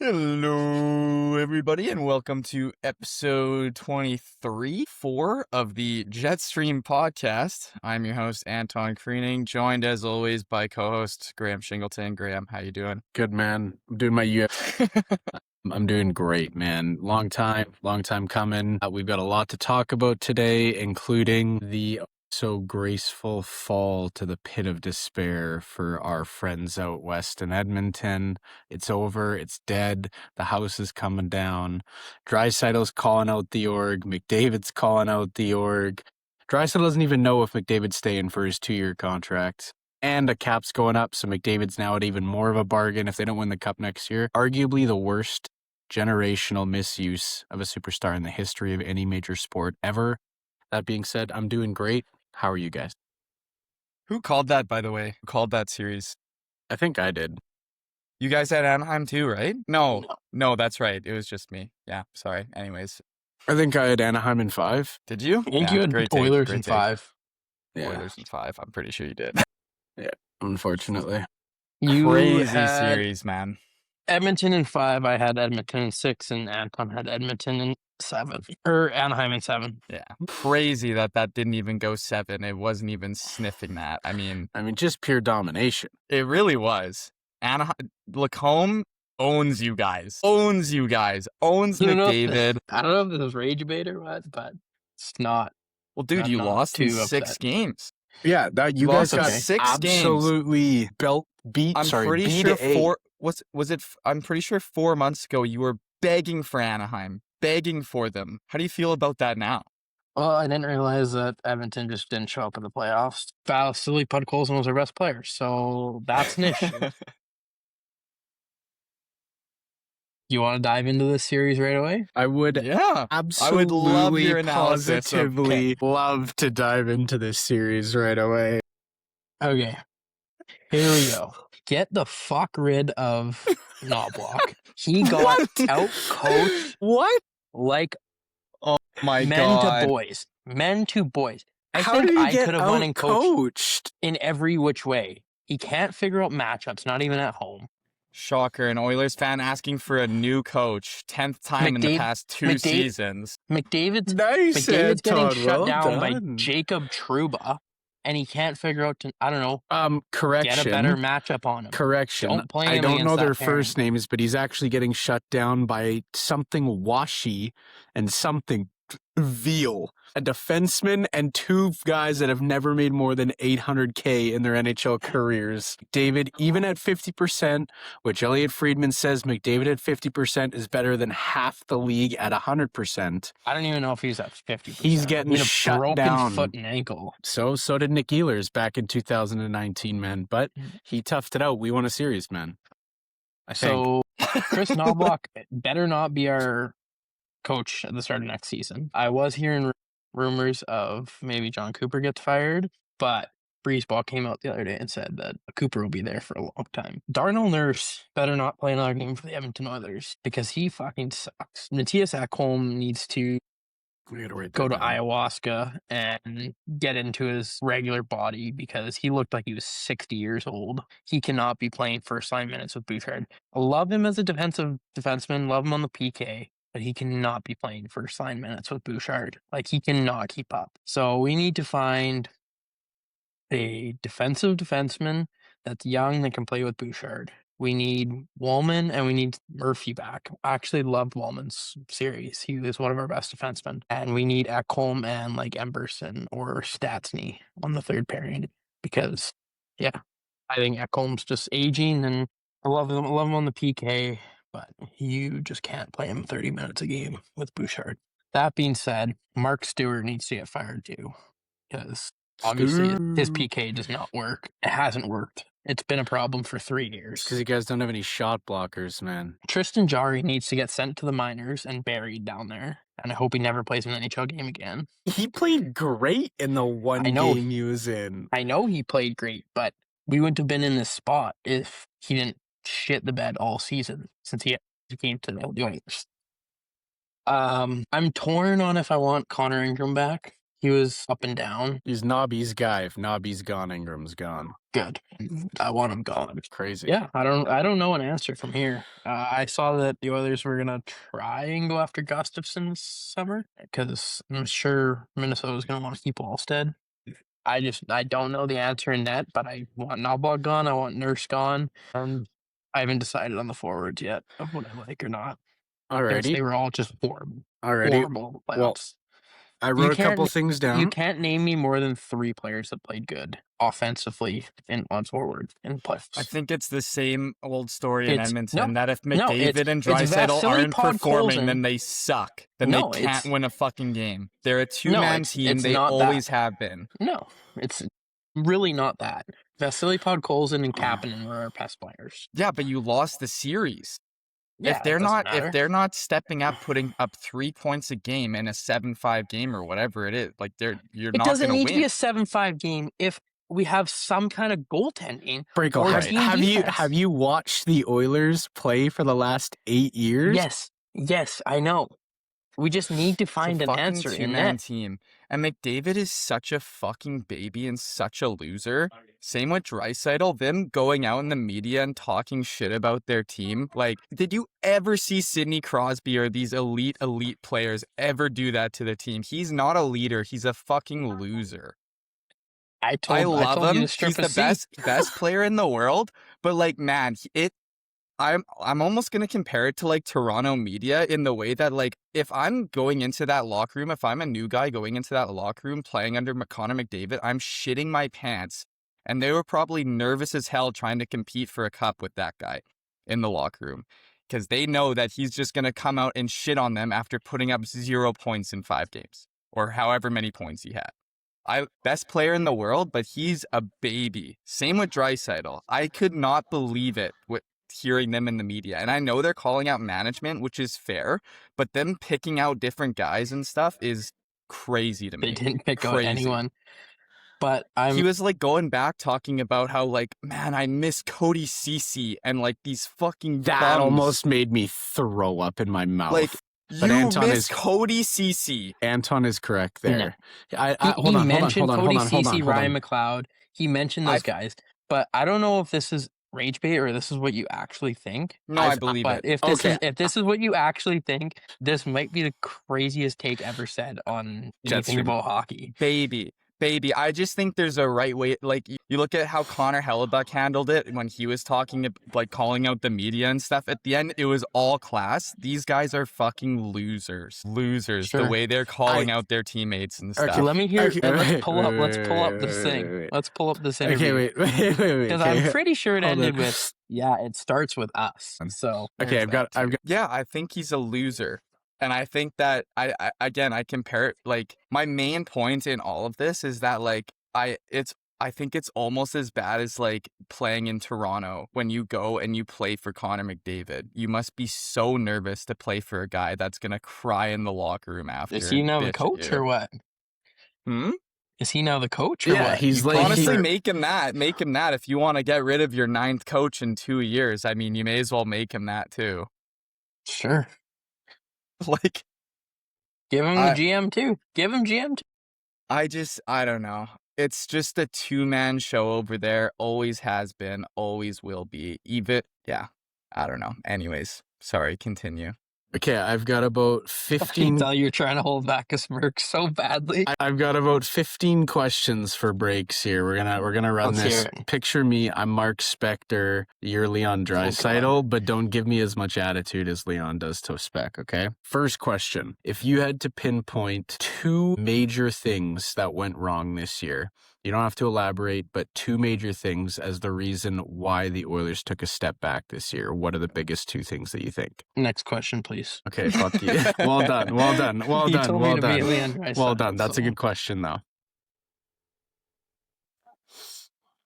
Hello, everybody, and welcome to episode 4 of the Jetstream Podcast. I'm your host, Anton Kreening, joined as always by co-host Graham Shingleton. Graham, how you doing? Good, man. I'm doing my I'm doing great, man. Long time coming. We've got a lot to talk about today, including the so graceful fall to the pit of despair for our friends out west in Edmonton. It's over. It's dead. The house is coming down. Draisaitl's calling out the org. McDavid's calling out the org. Draisaitl doesn't even know if McDavid's staying for his 2-year contract. And the cap's going up, so McDavid's now at even more of a bargain if they don't win the cup next year. Arguably the worst generational misuse of a superstar in the history of any major sport ever. That being said, I'm doing great. How are you guys? Who called that, by the way? Who called that series? I think I did. You guys had Anaheim too, right? No, that's right. It was just me. Yeah, sorry. Anyways. I think I had Anaheim in 5. Did you? I think you had Oilers in 5. Yeah. Oilers in 5. I'm pretty sure you did. Yeah, unfortunately. Crazy series, man. Edmonton in 5. I had Edmonton in 6, and Anton had Edmonton in 7. Or Anaheim in 7. Yeah. Crazy that didn't even go 7. It wasn't even sniffing that. I mean, just pure domination. It really was. Anaheim, Lacombe owns you guys. Owns McDavid. I don't know if this is rage bait or what, but it's not. Well, dude, you lost in 6 games. Yeah, that you guys got 6 absolutely beat. I'm pretty sure I'm pretty sure 4 months ago you were begging for Anaheim, begging for them. How do you feel about that now? Well, I didn't realize that Edmonton just didn't show up in the playoffs. Vasily Podkolzin was their best player, so that's an issue. You want to dive into this series right away? I would, yeah, absolutely, I would love your analysis. Positively love to dive into this series right away. Okay, here we go. Get the fuck rid of Knobloch. He got out-coached. What? Like, oh my men God. Men to boys. How did he get could have won and coached in every which way. He can't figure out matchups, not even at home. Shocker, an Oilers fan asking for a new coach, 10th time in the past 2 seasons. McDavid's getting shut down by Jacob Trouba, and he can't figure out to, I don't know, correction. Get a better matchup on him. Correction. Don't play him. I don't know their pairing. first names, but he's actually getting shut down by something Washi and something Veal, a defenseman and 2 guys that have never made more than $800K in their NHL careers. David, even at 50%, which Elliot Friedman says McDavid at 50% is better than half the league at 100%. I don't even know if he's at 50%. He's getting shut broken down. Foot and ankle. So did Nick Ehlers back in 2019, man. But he toughed it out. We won a series, man. I think. So Chris Knobloch better not be our coach at the start of next season. I was hearing rumors of maybe John Cooper gets fired, but Breezeball came out the other day and said that Cooper will be there for a long time. Darnell Nurse better not play another game for the Edmonton Oilers because he fucking sucks. Matthias Ekholm needs to go to ayahuasca and get into his regular body because he looked like he was 60 years old. He cannot be playing first line minutes with Bouchard. I love him as a defenseman, love him on the PK, but he cannot be playing first line minutes with Bouchard. Like, he cannot keep up. So we need to find a defensive defenseman that's young that can play with Bouchard. We need Wallman and we need Murphy back. I actually loved Wallman's series. He was one of our best defensemen. And we need Ekholm and like Emberson or Stastny on the third pairing because, yeah, I think Ekholm's just aging and I love him on the PK. But you just can't play him 30 minutes a game with Bouchard. That being said, Mark Stewart needs to get fired too. Because obviously his PK does not work. It hasn't worked. It's been a problem for 3 years. Because you guys don't have any shot blockers, man. Tristan Jarry needs to get sent to the minors and buried down there. And I hope he never plays an NHL game again. He played great in the one game he was in. I know he played great, but we wouldn't have been in this spot if he didn't shit the bed all season since he came to the Oilers. I'm torn on if I want Connor Ingram back He was up and down. He's Nobby's guy. If Nobby's gone, Ingram's gone. Good. I want him gone. Crazy. Yeah, I don't know an answer from here. I saw that the Oilers were gonna try and go after Gustafsson this summer because I'm sure Minnesota's gonna want to keep Wallstead. I don't know the answer in net, but I want Knobloch gone. I want Nurse gone. I haven't decided on the forwards yet of what I like or not. Because they Alrighty. were all just horrible. Alrighty. Horrible playoffs. Well, I wrote a couple things down. You can't name me more than 3 players that played good offensively and on forward in playoffs. I think it's the same old story in Edmonton that if no, McDavid and Draisaitl aren't performing, then they suck. Then they can't win a fucking game. They're a two-man team. They always have been. No, it's really not that. Vasily Podkolzin and Kapanen were our best players. Yeah, but you lost the series. Yeah, if they're not stepping up, putting up 3 points a game in a 7-5 game or whatever it is, like you're not going to win. It doesn't need to be a 7-5 game if we have some kind of goaltending. Have you watched the Oilers play for the last 8 years? Yes, I know. We just need to find an answer in that team. And McDavid is such a fucking baby and such a loser. Same with Draisaitl. Them going out in the media and talking shit about their team. Like, did you ever see Sidney Crosby or these elite players ever do that to the team? He's not a leader. He's a fucking loser. I love him. He's the best player in the world. But like, man, I'm almost going to compare it to like Toronto media in the way that like if I'm going into that locker room, if I'm a new guy going into that locker room playing under Connor McDavid, I'm shitting my pants. And they were probably nervous as hell trying to compete for a cup with that guy in the locker room because they know that he's just going to come out and shit on them after putting up 0 points in 5 games or however many points he had. Best player in the world, but he's a baby. Same with Draisaitl. I could not believe it hearing them in the media. And I know they're calling out management, which is fair, but them picking out different guys and stuff is crazy to me. They didn't pick out anyone. But he was like going back talking about how like, man, I miss Cody Ceci and like these fucking That bums. almost made me throw up in my mouth. Like, but you miss Cody Ceci. Anton is correct there. No. He mentioned Cody Ceci, Ryan McLeod. He mentioned those guys. But I don't know if this is rage bait or this is what you actually think. No, I believe it. If this is what you actually think, this might be the craziest take ever said on anything about hockey. Baby, I just think there's a right way. Like, you look at how Connor Hellebuck handled it when he was talking, like, calling out the media and stuff. At the end, it was all class. These guys are fucking losers. Sure. The way they're calling out their teammates and stuff. Okay, let me hear. Let's pull up this thing. Let's pull up this interview. Okay, wait. Because I'm pretty sure it ended with, it starts with us. So okay, I've got. Yeah, I think he's a loser. And I think that I compare it, like, my main point in all of this is that like I think it's almost as bad as like playing in Toronto when you go and you play for Connor McDavid. You must be so nervous to play for a guy that's gonna cry in the locker room after. Is he now the coach or what? Is he now the coach or what? He's like, honestly, make him that. Make him that. If you want to get rid of your 9th coach in 2 years, I mean, you may as well make him that too. Sure. Like, give him the GM too. Give him GM too. I don't know. It's just a 2-man show over there. Always has been. Always will be. I don't know. Anyways, sorry. Continue. Okay, I've got about 15. I can tell you're trying to hold back a smirk so badly. I've got about 15 questions for breaks here. We're gonna run this. Picture me, I'm Mark Spector. You're Leon Draisaitl, but don't give me as much attitude as Leon does to Spec. Okay. First question: if you had to pinpoint 2 major things that went wrong this year, you don't have to elaborate, but 2 major things as the reason why the Oilers took a step back this year. What are the biggest 2 things that you think? Next question, please. Okay, fuck you. Well done. Well done. That's a good question, though.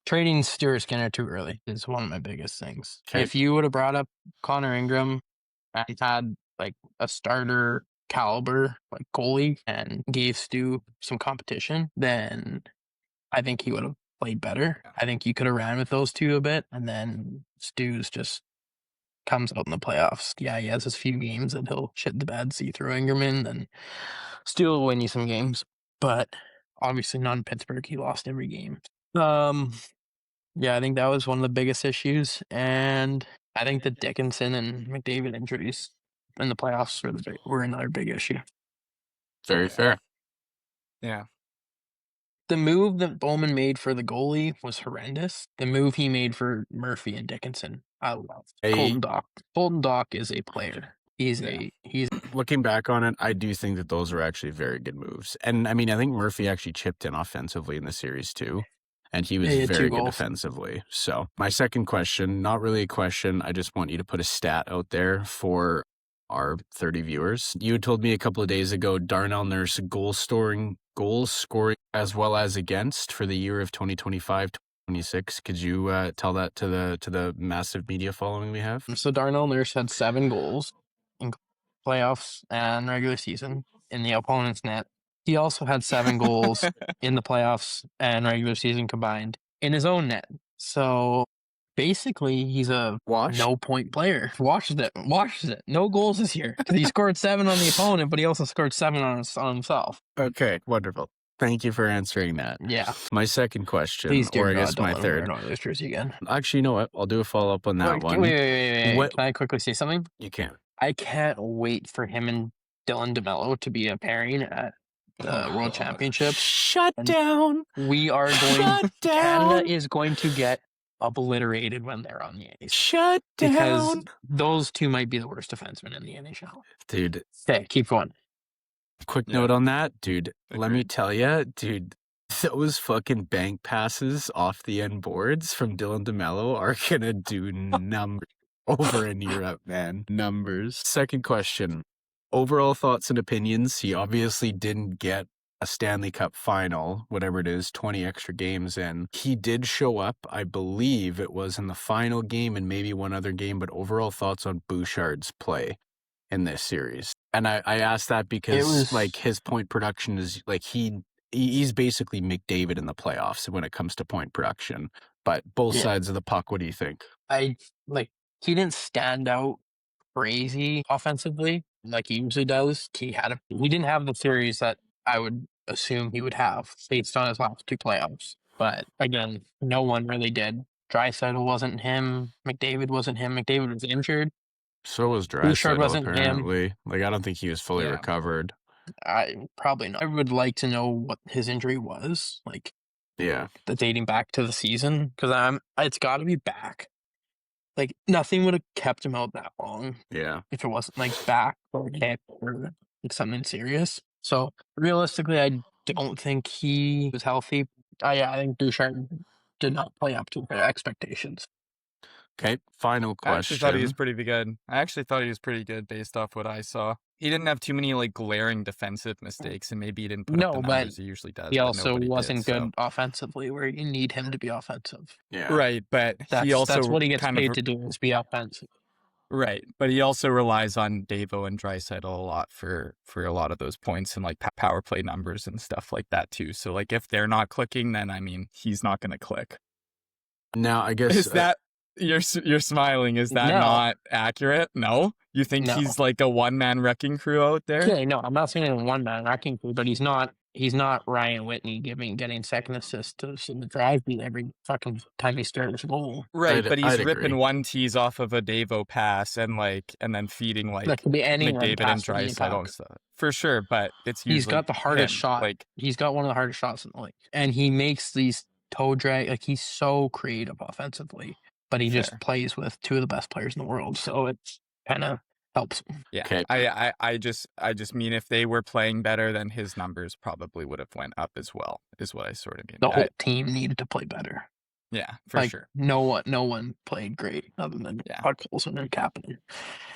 Trading Stuart Skinner too early is one of my biggest things. Okay. If you would have brought up Connor Ingram and had like a starter caliber like goalie and gave Stu some competition, then I think he would have played better. I think you could have ran with those 2 a bit, and then Stu's just comes out in the playoffs. Yeah, he has his few games that he'll shit the bed, see through Ingerman, and Stu will win you some games. But Obviously, not in Pittsburgh. He lost every game. Yeah, I think that was one of the biggest issues. And I think the Dickinson and McDavid injuries in the playoffs were another big issue. Very fair. Yeah. The move that Bowman made for the goalie was horrendous. The move he made for Murphy and Dickinson, I loved. Colton Dach. Colton Dach is a player. He's Looking back on it, I do think that those are actually very good moves. And I mean, I think Murphy actually chipped in offensively in the series too. And he was very good defensively. So my second question, not really a question. I just want you to put a stat out there for our 30 viewers. You told me a couple of days ago, Darnell Nurse goals scoring as well as against for the year of 2025-26. Could you tell that to the massive media following we have? So Darnell Nurse had 7 goals in playoffs and regular season in the opponent's net. He also had 7 goals in the playoffs and regular season combined in his own net. So basically, he's a no-point player. Washes it. No goals this year. He scored 7 on the opponent, but he also scored 7 on himself. Okay, wonderful. Thank you for answering that. Yeah. My second question, Please, or I guess my third. Oilers jersey again. Actually, you know what? I'll do a follow-up on that one. Wait. Can I quickly say something? You can. I can't wait for him and Dylan DeMello to be a pairing at the World Championship. Shut down. We are going. Canada is going to get obliterated when they're on the ice. Shut down. Because those two might be the worst defensemen in the NHL. Dude. Okay, keep going. Quick note on that, dude. Let me tell you, dude, those fucking bank passes off the end boards from Dylan DeMello are going to do numbers over in Europe, man. Numbers. Second question. Overall thoughts and opinions. He obviously didn't get a Stanley Cup final, whatever it is, 20 extra games in. He did show up, I believe it was in the final game and maybe one other game, but overall thoughts on Bouchard's play in this series. And I asked that because like his point production is like he's basically McDavid in the playoffs when it comes to point production. But both sides of the puck, what do you think? He didn't stand out crazy offensively like he usually does. He didn't have the series that I would assume he would have based on his last 2 playoffs. But again, no one really did. Draisaitl wasn't him. McDavid wasn't him. McDavid was injured. So was Draisaitl, apparently. Like, I don't think he was fully recovered. Probably not. I would like to know what his injury was. Like, dating back to the season. Because it's got to be back. Like, nothing would have kept him out that long. Yeah. If it wasn't, like, back or hip or like, something serious. So, realistically, I don't think he was healthy. I think Bouchard did not play up to their expectations. Okay, final question. I actually thought he was pretty good based off what I saw. He didn't have too many like glaring defensive mistakes, and maybe he didn't put up the numbers he usually does. He also wasn't good offensively, where you need him to be offensive. Yeah, right. But that's what he gets paid to do, is be offensive. Right, but he also relies on Davo and Draisaitl a lot for a lot of those points and like power play numbers and stuff like that too. So like if they're not clicking, then I mean he's not going to click. Now I guess is that. You're smiling. Is that not accurate? No? You think he's like a one-man wrecking crew out there? Yeah, no, I'm not saying a one-man wrecking crew, but he's not Ryan Whitney getting second assist to the drive beat every fucking time he starts a goal. Right, but he's ripping one tease off of a Davo pass and then feeding like that could be McDavid and Draisaitl and stuff. For sure, but it's usually he's got the hardest shot. Like he's got one of the hardest shots in the league. And he makes these toe drag, like he's so creative offensively. But he just plays with 2 of the best players in the world, so it kind of helps him. Yeah, okay. I just mean if they were playing better, then his numbers probably would have went up as well. Is what I sort of mean. The whole team needed to play better. Yeah, for sure. No one played great other than Podkolzin and Kapanen.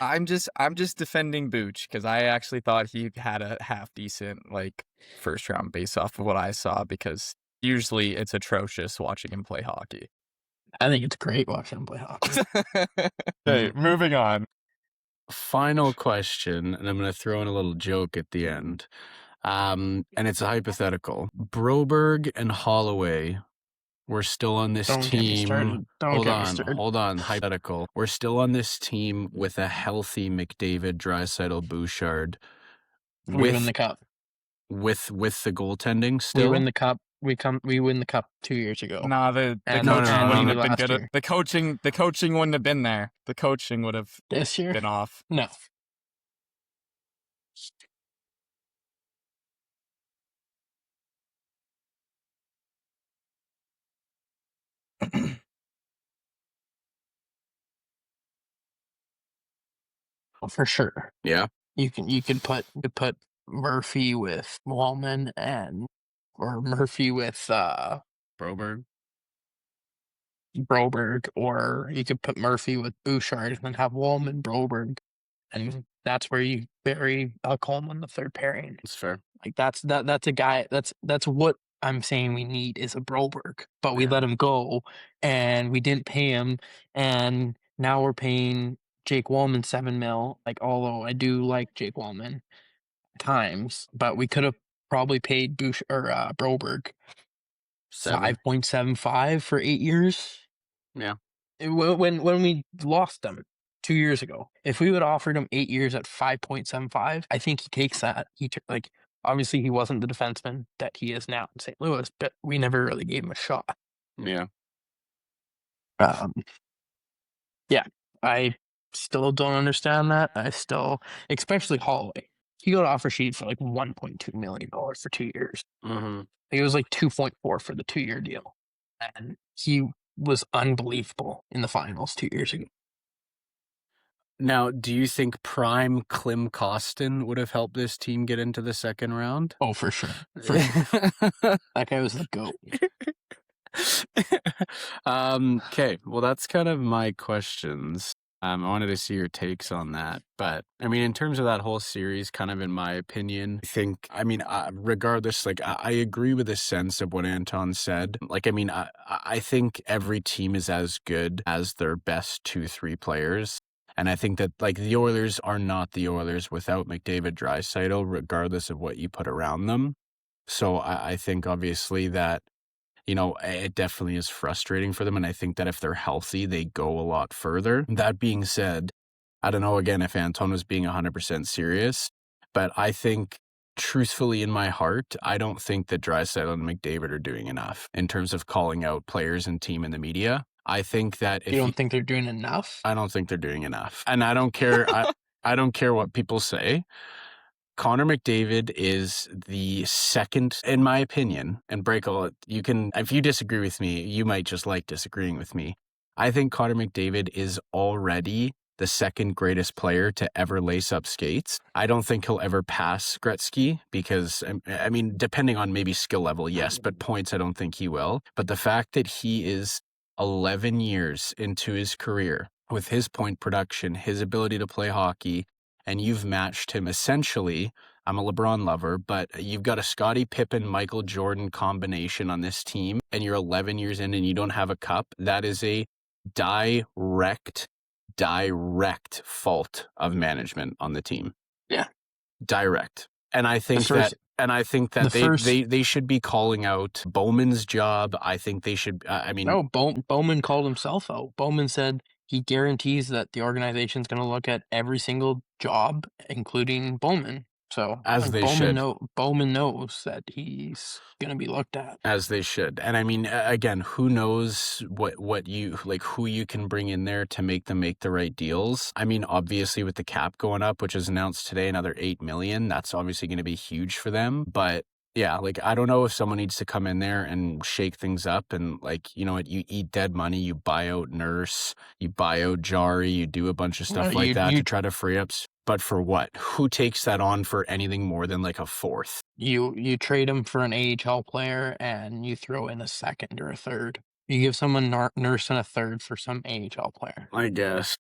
I'm just defending Booch because I actually thought he had a half decent like first round based off of what I saw, because usually it's atrocious watching him play hockey. I think it's great watching him play hockey. Okay, moving on. Final question, and I'm going to throw in a little joke at the end. And it's a hypothetical. Broberg and Holloway were still on this team. Hold on. Hypothetical. We're still on this team with a healthy McDavid, Draisaitl, Bouchard. We win the cup. with the goaltending We still. win the cup. We win the cup 2 years ago. Nah, the And- coaching and wouldn't we have been last good. year. The coaching wouldn't have been there. The coaching would have This year? been off. No. For sure. Yeah. You could put Murphy with Wallman or Murphy with Broberg. Broberg, or you could put Murphy with Bouchard and then have Wallman, Broberg, and that's where you bury Coleman, the third pairing. That's fair. Like that's a guy. That's what I'm saying we need is a Broberg, but we let him go, and we didn't pay him, and now we're paying Jake Wallman $7 million. Like, although I do like Jake Wallman at times, but we could have probably paid Broberg 5.75 for 8 years. Yeah. When we lost them 2 years ago, if we would have offered him 8 years at 5.75, I think he takes that. Obviously he wasn't the defenseman that he is now in St. Louis, but we never really gave him a shot. Yeah. Yeah, I still don't understand that. Especially Holloway. He got offer sheet for like $1.2 million for 2 years. Mm-hmm. It was like 2.4 for the 2-year deal, and he was unbelievable in the finals 2 years ago. Now, do you think prime Klim Kostin would have helped this team get into the second round? Oh, for sure. That guy was the GOAT. Okay, well, that's kind of my questions. I wanted to see your takes on that. But, I mean, in terms of that whole series, kind of in my opinion, regardless, like, I agree with the sense of what Anton said. Like, I mean, I think every team is as good as their best 2-3 players. And I think that, like, the Oilers are not the Oilers without McDavid, Draisaitl, regardless of what you put around them. So I think, obviously, that, you know, it definitely is frustrating for them. And I think that if they're healthy, they go a lot further. That being said, I don't know, again, if Anton was being 100% serious, but I think, truthfully, in my heart, I don't think that Draisaitl and McDavid are doing enough in terms of calling out players and team in the media. I think that if You don't think they're doing enough? I don't think they're doing enough. And I don't care. I don't care what people say. Connor McDavid is the second, in my opinion, and you can, if you disagree with me, you might just like disagreeing with me. I think Connor McDavid is already the second greatest player to ever lace up skates. I don't think he'll ever pass Gretzky because, I mean, depending on maybe skill level, yes, but points, I don't think he will. But the fact that he is 11 years into his career with his point production, his ability to play hockey, and you've matched him essentially. I'm a LeBron lover, but you've got a Scottie Pippen, Michael Jordan combination on this team, and you're 11 years in and you don't have a cup. That is a direct fault of management on the team. Yeah. Direct. And I think that they should be calling out Bowman's job. I think they should. No, Bowman called himself out. Bowman said he guarantees that the organization's going to look at every single job, including Bowman. So Bowman knows that he's going to be looked at. As they should. And I mean, again, who knows who you can bring in there to make them make the right deals. I mean, obviously with the cap going up, which is announced today, another $8 million, that's obviously going to be huge for them. But yeah, like, I don't know if someone needs to come in there and shake things up and, like, you know what, you eat dead money, you buy out Nurse, you buy out Jari, you do a bunch of stuff to try to free up. But for what? Who takes that on for anything more than like a fourth? You trade him for an AHL player and you throw in a second or a third. You give someone Nurse and a third for some AHL player. I guess.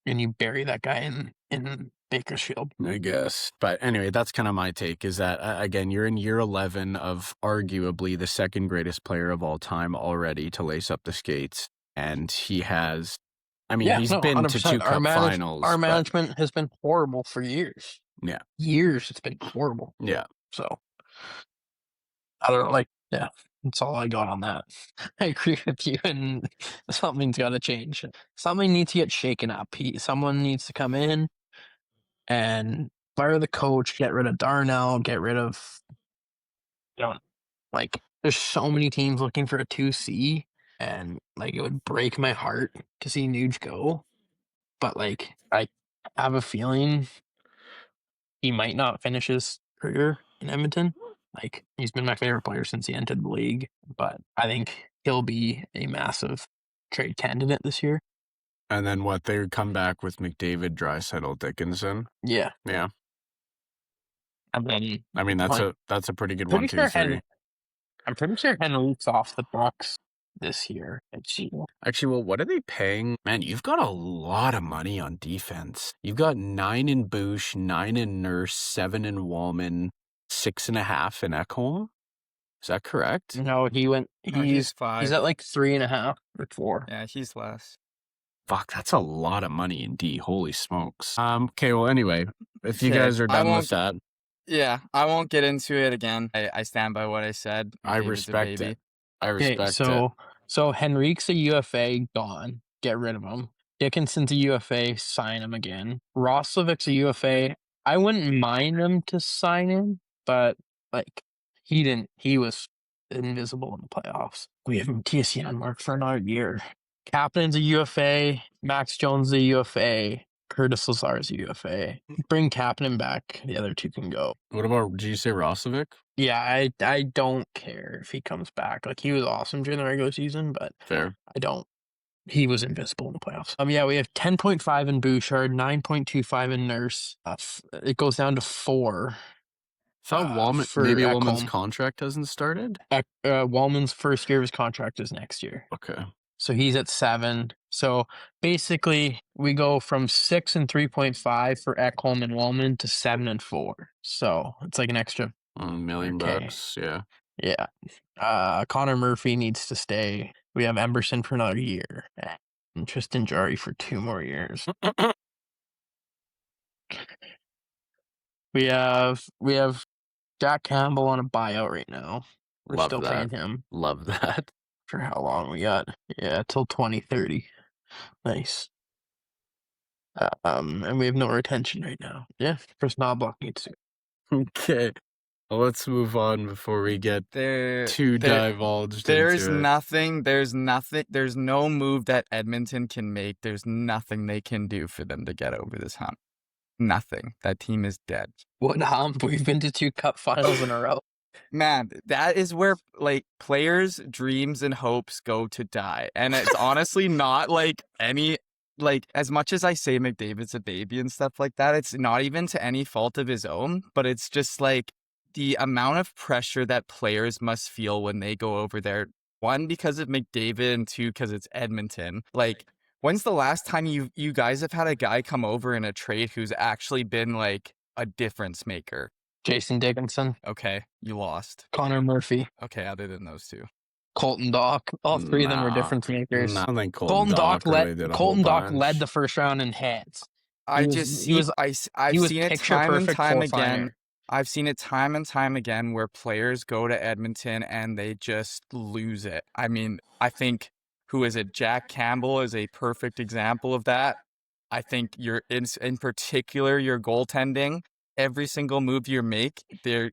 And you bury that guy in Bakersfield. I guess. But anyway, that's kind of my take, is that, again, you're in year 11 of arguably the second greatest player of all time already to lace up the skates. And he has, he's been 100%. to 2 cup finals. Our management has been horrible for years. Yeah. Years it's been horrible. Yeah. So, I don't know, yeah, that's all I got on that. I agree with you, and something's got to change. Something needs to get shaken up. Someone needs to come in and fire the coach, get rid of Darnell, get rid of don't like. There's so many teams looking for a 2C, and like it would break my heart to see Nuge go. But like, I have a feeling he might not finish his career in Edmonton. Like, he's been my favorite player since he entered the league, but I think he'll be a massive trade candidate this year. And then what? They would come back with McDavid, Draisaitl, Dickinson. Yeah. Yeah. And then I mean, that's a pretty good 1-2-3. I'm pretty sure Henrique's off the books this year. Actually, well, what are they paying? Man, you've got a lot of money on defense. You've got 9 in Bush, 9 in Nurse, 7 in Wallman, 6.5 in Ekholm. Is that correct? No, he's 5. He's at like 3.5 or 4. Yeah, he's less. Fuck, that's a lot of money in D. Holy smokes. Okay, well, anyway, if you guys are done with that. Yeah, I won't get into it again. I stand by what I said. I respect it. I respect it. So Henrique's a UFA, gone. Get rid of him. Dickinson's a UFA, sign him again. Roslovic's a UFA. I wouldn't mind him to sign him, but like he was invisible in the playoffs. We have Mattias Janmark for another year. Captain's a UFA. Max Jones is a UFA. Curtis Lazar's a UFA. Bring Kapanen back. The other two can go. What about, did you say Roslovic? Yeah, I don't care if he comes back. Like, he was awesome during the regular season, but Fair. He was invisible in the playoffs. Yeah, we have 10.5 in Bouchard, 9.25 in Nurse. It goes down to 4. I thought Wallman's contract hasn't started? Wallman's first year of his contract is next year. Okay. So he's at 7. So basically, we go from 6 and 3.5 for Ekholm and Wallman to 7 and 4. So it's like an extra $1 million bucks. Yeah. Yeah. Connor Murphy needs to stay. We have Emberson for another year. And Tristan Jarry for 2 more years. We have Jack Campbell on a buyout right now. We're still paying him. Love that. For how long we got? Yeah, till 2030. Nice. And we have no retention right now. Yeah, Chris Knobloch needs to. Okay. Well, let's move on before we get too divulged There's into nothing. There's no move that Edmonton can make. There's nothing they can do for them to get over this hump. Nothing. That team is dead. What hump? We've been to 2 cup finals in a row. Man, that is where like players' dreams and hopes go to die. And it's honestly not like any, like, as much as I say McDavid's a baby and stuff like that, it's not even to any fault of his own, but it's just like the amount of pressure that players must feel when they go over there. 1, because of McDavid, and 2, because it's Edmonton. Like, when's the last time you guys have had a guy come over in a trade who's actually been like a difference maker? Jason Dickinson. Okay, you lost. Connor Murphy. Okay, other than those 2. Colton Dock. All 3 of them were difference makers. I don't think Colton Dock led the first round in heads. I've seen it time and time again. I've seen it time and time again where players go to Edmonton and they just lose it. I mean, I think, Jack Campbell is a perfect example of that. I think in particular, your goaltending. Every single move you make, their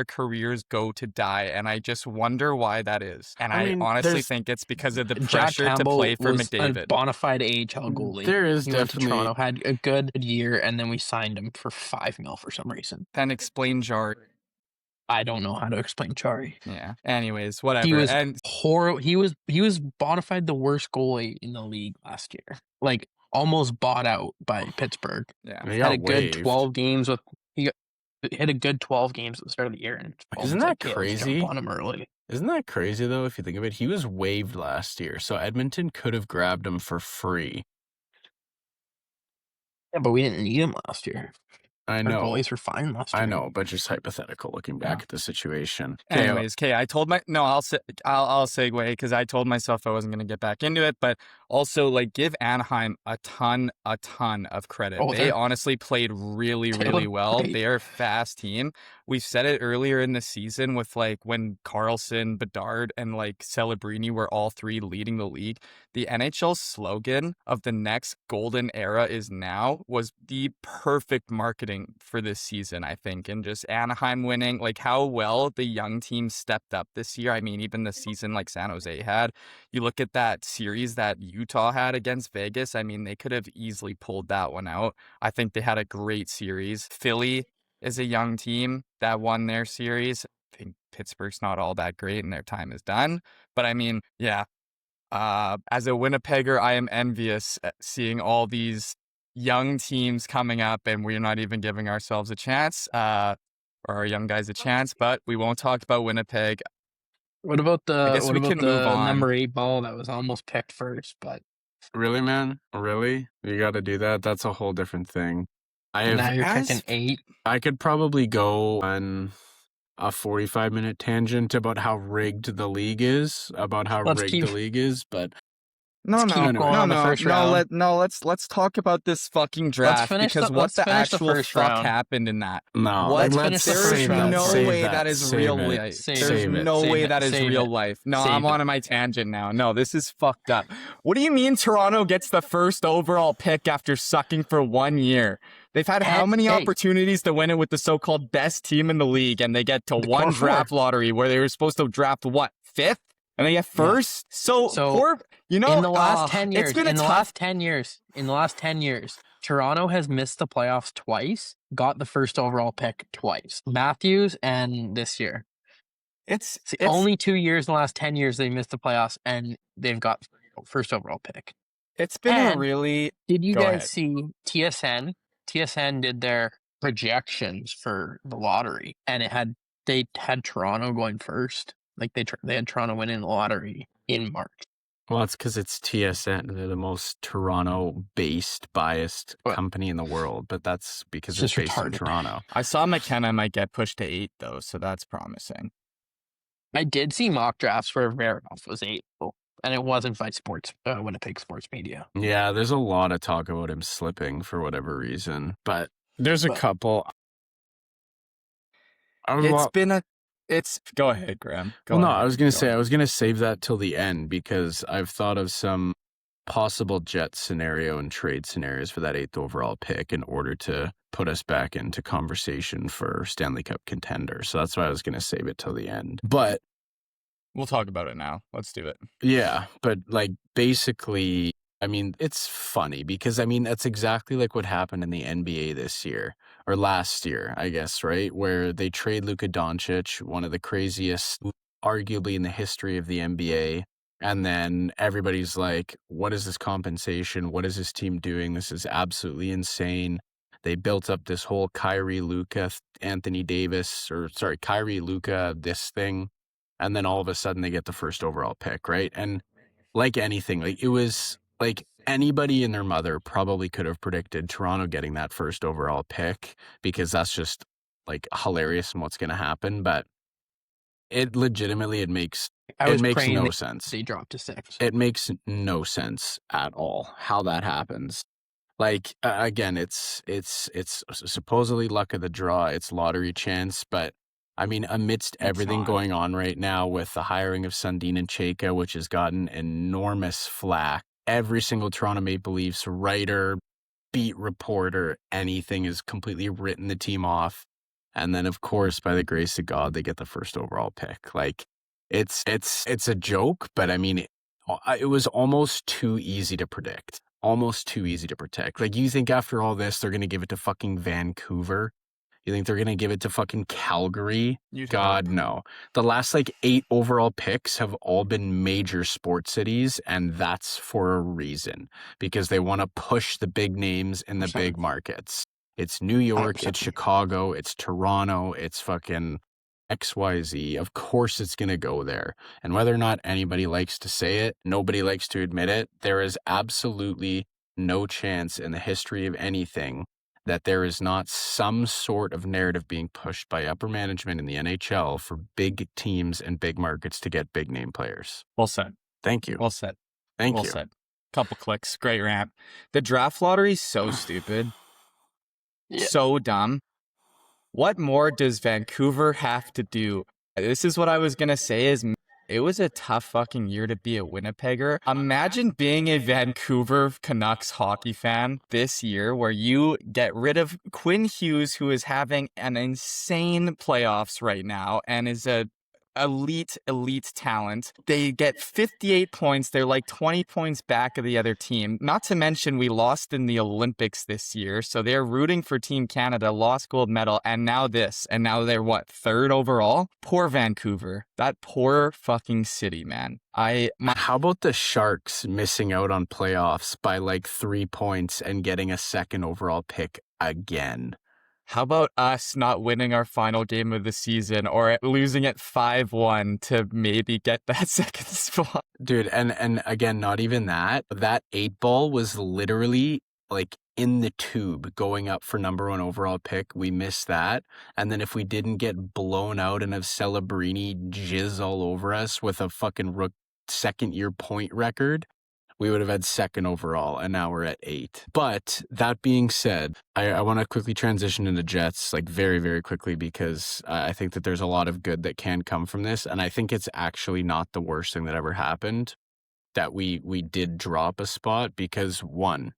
careers go to die, and I just wonder why that is. And I honestly think it's because of the pressure to play for McDavid. A bona fide AHL goalie. There is he definitely went to Toronto, had a good year, and then we signed him for $5 million for some reason. Then explain Jarry. I don't know how to explain Jarry. Yeah. Anyways, whatever. He was horrible. He was bona fide the worst goalie in the league last year. Like, almost bought out by Pittsburgh. Yeah. He had a good 12 games with. He had a good 12 games at the start of the year, and isn't that crazy? On him early. Isn't that crazy though? If you think of it, he was waived last year, so Edmonton could have grabbed him for free. Yeah, but we didn't need him last year. I know. Our goalies were fine last year. I know, but just hypothetical looking back at the situation. Anyways, I'll segue because I told myself I wasn't going to get back into it, but also like give Anaheim a ton of credit. They honestly played really, really well. They're a fast team. We've said it earlier in the season with like when Carlson, Bedard, and like Celebrini were all 3 leading the league. The NHL slogan of the next golden era is now was the perfect marketing doing for this season, I think, and just Anaheim winning, like how well the young team stepped up this year. I mean, even the season like San Jose had, you look at that series that Utah had against Vegas. I mean, they could have easily pulled that one out. I think they had a great series. Philly is a young team that won their series. I think Pittsburgh's not all that great and their time is done. But I mean, yeah, as a Winnipegger, I am envious at seeing all these young teams coming up, and we're not even giving ourselves a chance, or our young guys a chance. But we won't talk about Winnipeg. What about I guess we can move on. number 8 ball that was almost picked first? But Really, man? Really? You got to do that? That's a whole different thing. now you're picking 8. I could probably go on a 45-minute tangent about how rigged the league is, but Let's keep going on the first round. Let's talk about this fucking draft because what the actual fuck happened in that? No, What? finish the There's first round. no Save way that. that is Save real it. life. Save There's it. no Save way it. that is Save real it. life. No, Save I'm it. on my tangent now. No, this is fucked up. What do you mean Toronto gets the first overall pick after sucking for 1 year? They've had how many opportunities to win it with the so-called best team in the league, and they get to The one core draft lottery where they were supposed to draft what, 5th? And they get first? So in the last 10 years, it's been in the last 10 years, Toronto has missed the playoffs twice, got the first overall pick twice. Matthews and this year. It's only 2 years in the last 10 years they missed the playoffs and they've got first overall pick. It's been a And really... Did you Go guys ahead. see TSN? TSN did their projections for the lottery, and they had Toronto going first. Like they had Toronto winning the lottery in March. Well, it's because it's TSN. They're the most Toronto-based, biased company in the world, but that's because it's based in Toronto. I saw McKenna might get pushed to 8, though, so that's promising. I did see mock drafts where Veroff was 8, and it wasn't by Winnipeg sports media. Yeah, there's a lot of talk about him slipping for whatever reason, but there's a couple. Go ahead, Graham. I was going to save that till the end because I've thought of some possible Jet scenario and trade scenarios for that 8th overall pick in order to put us back into conversation for Stanley Cup contender. So that's why I was going to save it till the end. But we'll talk about it now. Let's do it. Yeah, but like basically, I mean, it's funny because I mean, that's exactly like what happened in the NBA this year or last year, I guess, right? Where they trade Luka Doncic, one of the craziest, arguably in the history of the NBA. And then everybody's like, what is this compensation? What is this team doing? This is absolutely insane. They built up this whole Kyrie, Luka, this thing. And then all of a sudden they get the first overall pick, right? And like anything, like it was like anybody and their mother probably could have predicted Toronto getting that first overall pick because that's just like hilarious and what's going to happen. But it legitimately, it makes no sense. They dropped to 6. It makes no sense at all how that happens. Like, again, it's supposedly luck of the draw. It's lottery chance. But I mean, amidst everything going on right now with the hiring of Sundin and Chayka, which has gotten enormous flack, every single Toronto Maple Leafs writer, beat reporter, anything has completely written the team off. And then, of course, by the grace of God, they get the first overall pick. Like, it's a joke, but I mean, it was almost too easy to predict. Almost too easy to predict. Like, you think after all this, they're going to give it to fucking Vancouver? You think they're going to give it to fucking Calgary? God, no. The last, 8 overall picks have all been major sports cities, and that's for a reason. Because they want to push the big names in the big markets. It's New York, it's Chicago, it's Toronto, it's fucking XYZ. Of course it's going to go there. And whether or not anybody likes to say it, nobody likes to admit it, there is absolutely no chance in the history of anything that there is not some sort of narrative being pushed by upper management in the NHL for big teams and big markets to get big name players. Well said. Thank you. Well said. Thank you. Well said. Couple clicks. Great rant. The draft lottery is so stupid. Yeah. So dumb. What more does Vancouver have to do? This is what I was going to say is It was a tough fucking year to be a Winnipegger. Imagine being a Vancouver Canucks hockey fan this year where you get rid of Quinn Hughes, who is having an insane playoffs right now and is a elite talent. They get 58 points. They're like 20 points back of the other team. Not to mention we lost in the Olympics this year. So they're rooting for Team Canada, lost gold medal, and now this. And now they're what, third overall? Poor Vancouver. That poor fucking city, man. How about the Sharks missing out on playoffs by like 3 points and getting a second overall pick again? How about us not winning our final game of the season or losing it 5-1 to maybe get that second spot? Dude, and again, not even that. That 8-ball was literally like in the tube going up for number 1 overall pick. We missed that. And then if we didn't get blown out and have Celebrini jizz all over us with a fucking second-year point record, we would have had second overall, and now we're at 8. But that being said, I want to quickly transition into Jets, like very, very quickly, because I think that there's a lot of good that can come from this, and I think it's actually not the worst thing that ever happened that we did drop a spot, because one,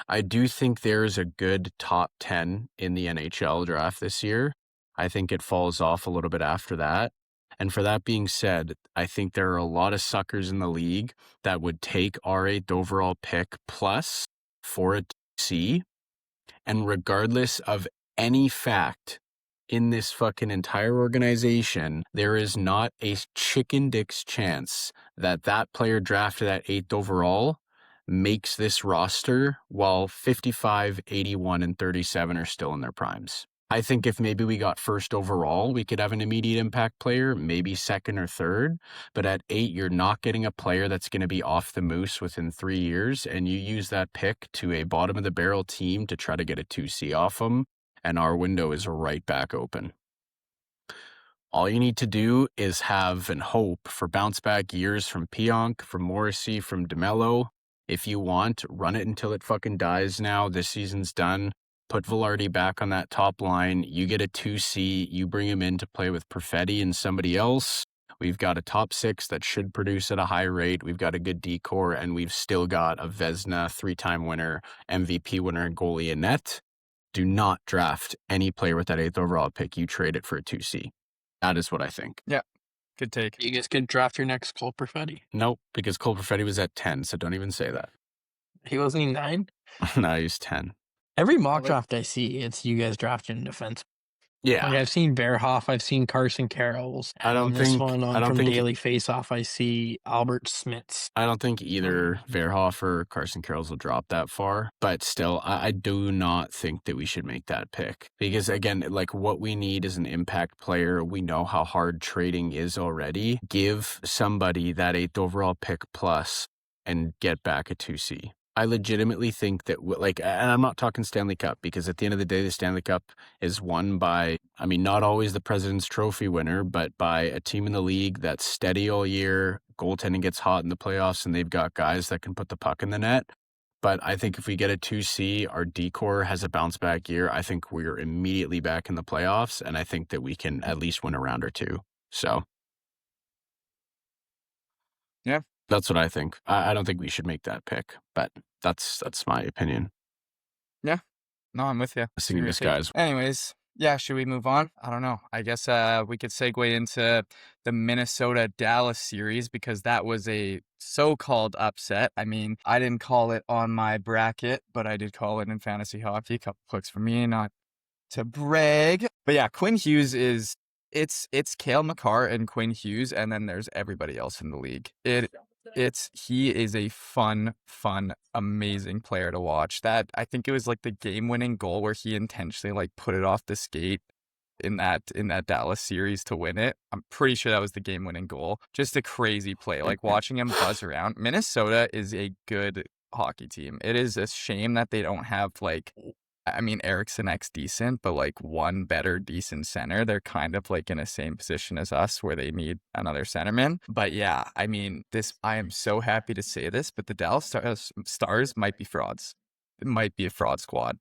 I do think there is a good top 10 in the NHL draft this year. I think it falls off a little bit after that. And for that being said, I think there are a lot of suckers in the league that would take our 8th overall pick plus for a C. And regardless of any fact in this fucking entire organization, there is not a chicken dick's chance that that player drafted at 8th overall makes this roster while 55, 81, and 37 are still in their primes. I think if maybe we got first overall, we could have an immediate impact player, maybe second or third. But at 8, you're not getting a player that's going to be off the moose within 3 years. And you use that pick to a bottom of the barrel team to try to get a 2C off them. And our window is right back open. All you need to do is have and hope for bounce back years from Pionk, from Morrissey, from DeMello. If you want, run it until it fucking dies now. This season's done. Put Velarde back on that top line. You get a 2C. You bring him in to play with Perfetti and somebody else. We've got a top 6 that should produce at a high rate. We've got a good decor, and we've still got a Vezina 3-time winner, MVP winner, and goalie in net. Do not draft any player with that 8th overall pick. You trade it for a 2C. That is what I think. Yeah, good take. You guys could draft your next Cole Perfetti. Nope, because Cole Perfetti was at 10, so don't even say that. He wasn't even 9? No, he's 10. Every mock draft I see, it's you guys drafting defense. Yeah. Like I've seen Verhoff, I've seen Carson Carrolls. I don't this think- one I don't from think- Daily Faceoff, I see Albert Smits. I don't think either Verhoff or Carson Carrolls will drop that far, but still, I do not think that we should make that pick. Because again, like what we need is an impact player. We know how hard trading is already. Give somebody that 8th overall pick plus and get back a 2C. I legitimately think that, like, and I'm not talking Stanley Cup, because at the end of the day, the Stanley Cup is won by, I mean, not always the President's Trophy winner, but by a team in the league that's steady all year, goaltending gets hot in the playoffs, and they've got guys that can put the puck in the net. But I think if we get a 2C, our decor has a bounce back year. I think we're immediately back in the playoffs, and I think that we can at least win a round or two. So. Yeah. That's what I think. I don't think we should make that pick, but that's my opinion. Yeah. No, I'm with you. Singing this, guys. Anyways, yeah, should we move on? I don't know. I guess we could segue into the Minnesota-Dallas series, because that was a so-called upset. I mean, I didn't call it on my bracket, but I did call it in fantasy hockey. A couple clicks for me, not to brag. But yeah, Quinn Hughes is... It's Cale Makar and Quinn Hughes, and then there's everybody else in the league. He is a fun, amazing player to watch. That, I think it was like the game-winning goal where he intentionally like put it off the skate in that Dallas series to win it. I'm pretty sure that was the game-winning goal. Just a crazy play. Like watching him buzz around. Minnesota is a good hockey team. It is a shame that they don't have like, I mean, Eriksson X decent, but like one better decent center. They're kind of like in the same position as us where they need another centerman. But yeah, I mean, I am so happy to say this, but the Dallas Stars might be frauds. It might be a fraud squad.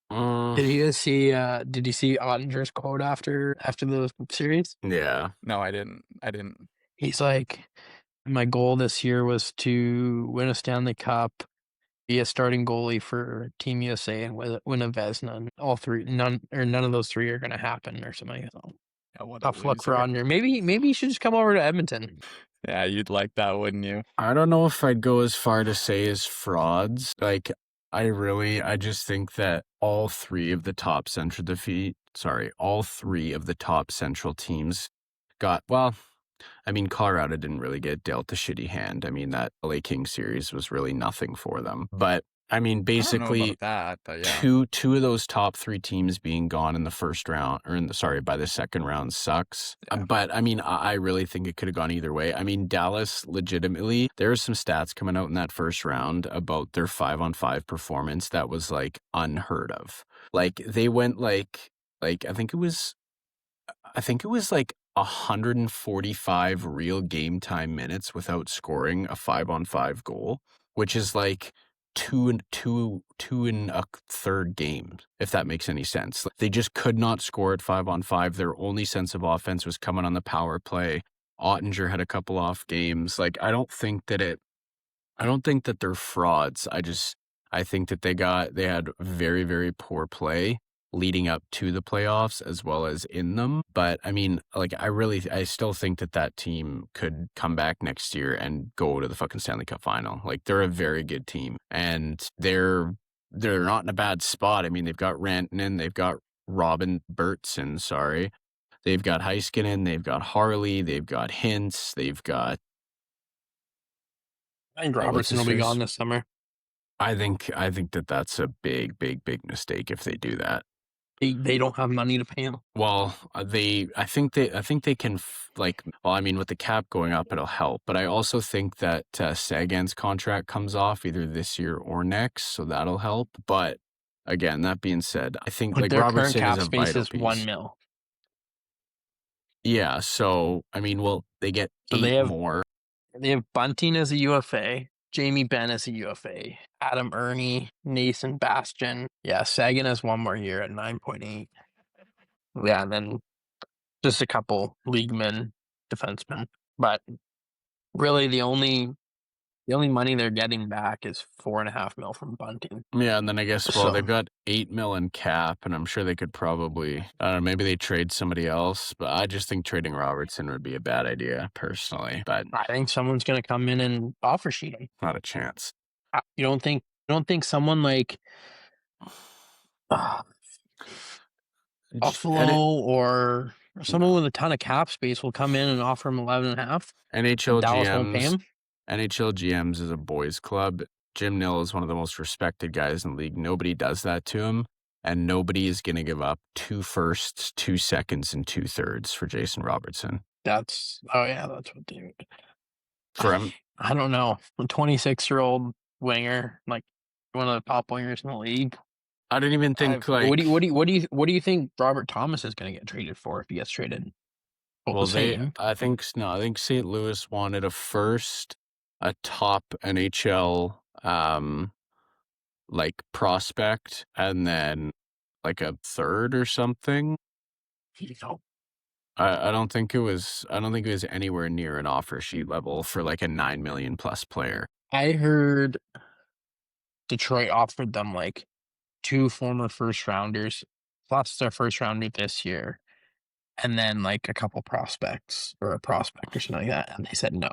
Did you see Ottinger's quote after the series? Yeah. No, I didn't. He's like, my goal this year was to win a Stanley Cup, be a starting goalie for Team USA, and win a Vezina. And none of those three are going to happen, or something. So, Yeah, what a tough luck for loser. Andre. Maybe you should just come over to Edmonton. Yeah, you'd like that, wouldn't you? I don't know if I'd go as far to say as frauds. Like, I just think that all three of the top central teams got, well, I mean, Colorado didn't really get dealt a shitty hand. I mean, that LA Kings series was really nothing for them. But I mean, I don't know basically, about that, but yeah. two of those top three teams being gone in the first round, by the second round sucks. Yeah. But I mean, I really think it could have gone either way. I mean, Dallas, legitimately, there are some stats coming out in that first round about their 5-on-5 performance that was like unheard of. Like they went like I think it was like 145 real game time minutes without scoring a 5-on-5 goal, which is like two and a third game, if that makes any sense. They just could not score at 5-on-5. Their only sense of offense was coming on the power play. Ottinger had a couple off games. Like, I don't think that they're frauds. I think that they had very, very poor play leading up to the playoffs as well as in them. But I mean, like, I still think that team could come back next year and go to the fucking Stanley Cup final. Like, they're a very good team, and they're not in a bad spot. I mean, they've got Rantanen, they've got Robin Burtson, they've got Heiskanen, they've got Harley, they've got Hintz, they've got, I think Robertson will be gone this summer. I think that's a big, big, big mistake if they do that. They don't have money to pay him. Well, I think they can, I mean, with the cap going up, it'll help. But I also think that Sagan's contract comes off either this year or next, so that'll help. But again, that being said, I think But like their Robertson current cap is a space vital is piece. $1 million. Yeah, so I mean, well, they get So 8 more. They have Bunting as a UFA, Jamie Benn as a UFA, Adam Ernie, Nathan Bastian. Yeah, Sagan has 1 more year at 9.8. Yeah, and then just a couple leaguemen, defensemen. But really, the only money they're getting back is $4.5 million from Bunting. Yeah, and then I guess, they've got $8 million cap, and I'm sure they could probably, I don't know, maybe they trade somebody else, but I just think trading Robertson would be a bad idea, personally. But I think someone's going to come in and offer sheet him. not a chance. You don't think someone like Buffalo or someone with a ton of cap space will come in and offer him 11.5? Dallas won't pay him? NHL GMs is a boys club. Jim Nill is one of the most respected guys in the league. Nobody does that to him, and nobody is going to give up 2 firsts, 2 seconds, and 2 thirds for Jason Robertson. That's what they would. For him, I don't know. A 26-year-old winger, like one of the top wingers in the league. I don't even think what do you think Robert Thomas is going to get traded for if he gets traded? I think St. Louis wanted a first, a top NHL like prospect, and then like a third or something. I don't think it was anywhere near an offer sheet level for like a $9 million plus player. I heard Detroit offered them like 2 former first rounders plus their first rounder this year, and then like a couple prospects or a prospect or something like that, and they said no.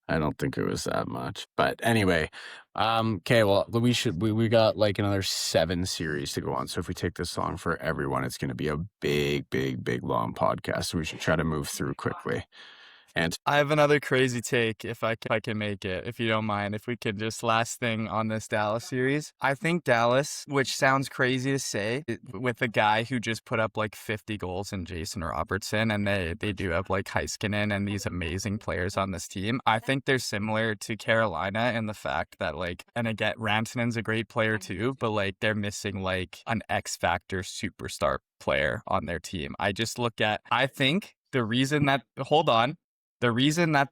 I don't think it was that much. But anyway, okay, well, we got like another 7 series to go on. So if we take this long for everyone, it's going to be a big, big, big, long podcast. So we should try to move through quickly. And I have another crazy take if I can make it, if you don't mind. If we could just last thing on this Dallas series. I think Dallas, which sounds crazy to say, with a guy who just put up like 50 goals in Jason Robertson, and they do have like Heiskanen and these amazing players on this team. I think they're similar to Carolina in the fact that like, and again, Rantanen's a great player too, but like they're missing like an X Factor superstar player on their team. I think the reason that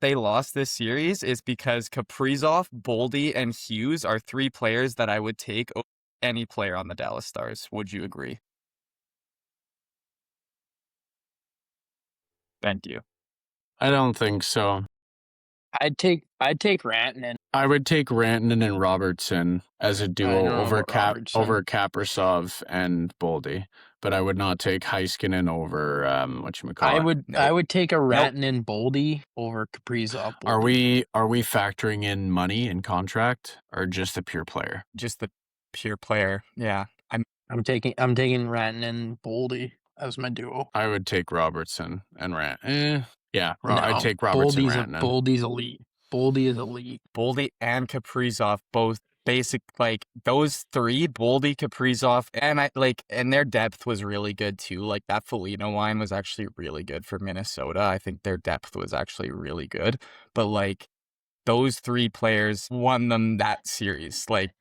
they lost this series is because Kaprizov, Boldy, and Hughes are 3 players that I would take over any player on the Dallas Stars. Would you agree? Thank you. I don't think so. I'd take Rantanen. I would take Rantanen and Robertson as a I don't duo know over about Robertson. over Kaprizov and Boldy, but I would not take Heiskanen over whatchamacallit. I would take a Rantanen Boldy over Kaprizov. Boldy. Are we factoring in money and contract or just the pure player? Just the pure player. Yeah. I'm taking Rantanen Boldy as my duo. I would take Robertson and I'd take Robertson. Boldy's elite. Boldy is elite. Boldy and Kaprizov both basic, like those three, Boldy, Kaprizov, and their depth was really good too. Like that Foligno line was actually really good for Minnesota. I think their depth was actually really good. But like those three players won them that series. Like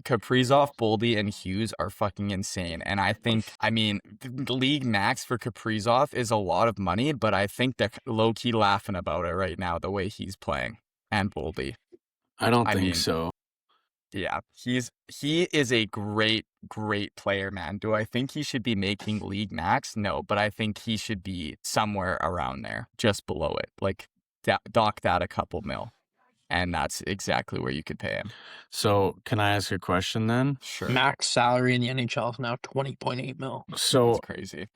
Kaprizov, Boldy, and Hughes are fucking insane. And the league max for Kaprizov is a lot of money, but I think they're low-key laughing about it right now, the way he's playing. And Boldy. I don't think so. Yeah, he is a great, great player, man. Do I think he should be making league max? No, but I think he should be somewhere around there, just below it. Like, dock that a couple mil. And that's exactly where you could pay him. So, can I ask a question then? Sure. Max salary in the NHL is now $20.8 million. So, that's crazy.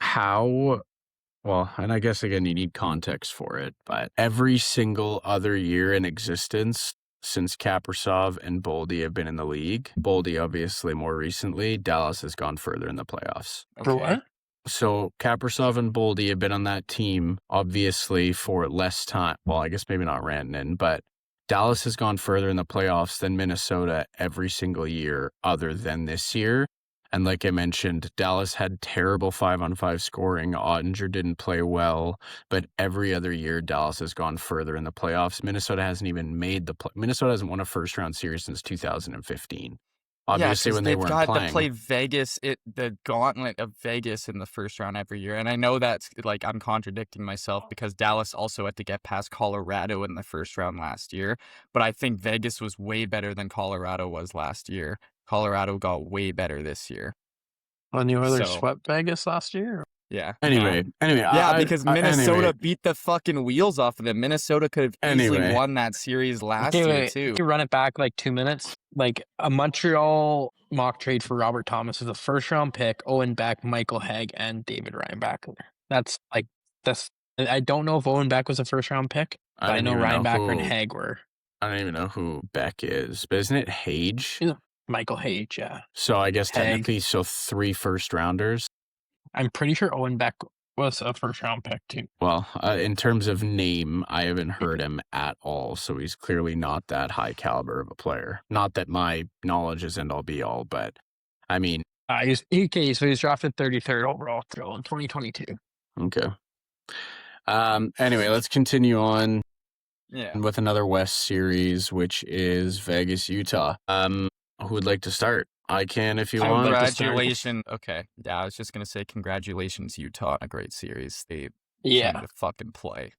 Well, and I guess again, you need context for it, but every single other year in existence since Kaprizov and Boldy have been in the league, Boldy obviously more recently, Dallas has gone further in the playoffs. For what? So Kaprizov and Boldy have been on that team, obviously, for less time. Well, I guess maybe not Rantanen, but Dallas has gone further in the playoffs than Minnesota every single year other than this year. And like I mentioned, Dallas had terrible 5-on-5 scoring. Ottinger didn't play well, but every other year Dallas has gone further in the playoffs. Minnesota hasn't even made Minnesota hasn't won a first-round series since 2015. Obviously, when they weren't playing. They've got to play Vegas, the gauntlet of Vegas in the first round every year. And I know that's like I'm contradicting myself because Dallas also had to get past Colorado in the first round last year. But I think Vegas was way better than Colorado was last year. Colorado got way better this year. Well, the Oilers swept Vegas last year. Yeah. Anyway. Because Minnesota beat the fucking wheels off of them. Minnesota could have easily won that series last year, too. You run it back like 2 minutes. Like a Montreal mock trade for Robert Thomas is a first-round pick, Owen Beck, Michael Hague, and David Reinbacher. I don't know if Owen Beck was a first-round pick, but I know Reinbacher and Hague were. I don't even know who Beck is, but isn't it Hage? Michael Hage, yeah. So I guess technically, 3 first-rounders. I'm pretty sure Owen Beck was a first-round pick, too. Well, in terms of name, I haven't heard him at all, so he's clearly not that high caliber of a player. Not that my knowledge is end-all be-all, but, I mean... So he's drafted 33rd overall in 2022. Okay. Anyway, let's continue on with another West series, which is Vegas-Utah. Who would like to start? I can if you want. Congratulations. Okay. Yeah, I was just going to say congratulations, Utah, on a great series. They came to fucking play.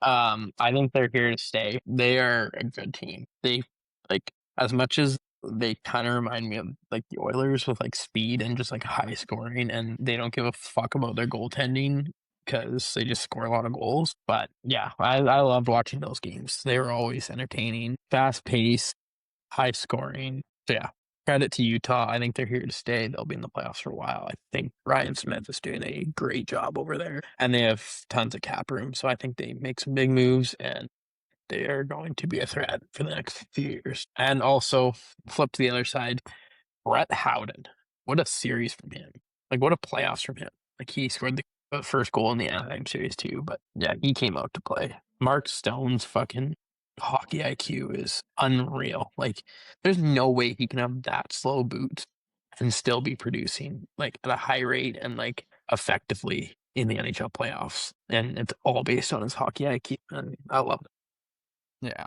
I think they're here to stay. They are a good team. They, like, as much as they kind of remind me of, like, the Oilers with, like, speed and just, like, high scoring, and they don't give a fuck about their goaltending because they just score a lot of goals. But, yeah, I loved watching those games. They were always entertaining, fast-paced, high scoring. So, yeah. Credit to Utah. I think they're here to stay. They'll be in the playoffs for a while. I think Ryan Smith is doing a great job over there. And they have tons of cap room. So I think they make some big moves and they are going to be a threat for the next few years. And also, flip to the other side, Brett Howden. What a series from him. Like, what a playoffs from him. Like, he scored the first goal in the Anaheim series too. But yeah, he came out to play. Mark Stone's fucking hockey IQ is unreal. Like, there's no way he can have that slow boots and still be producing like at a high rate and like effectively in the NHL playoffs. And it's all based on his hockey IQ, and I love it. Yeah.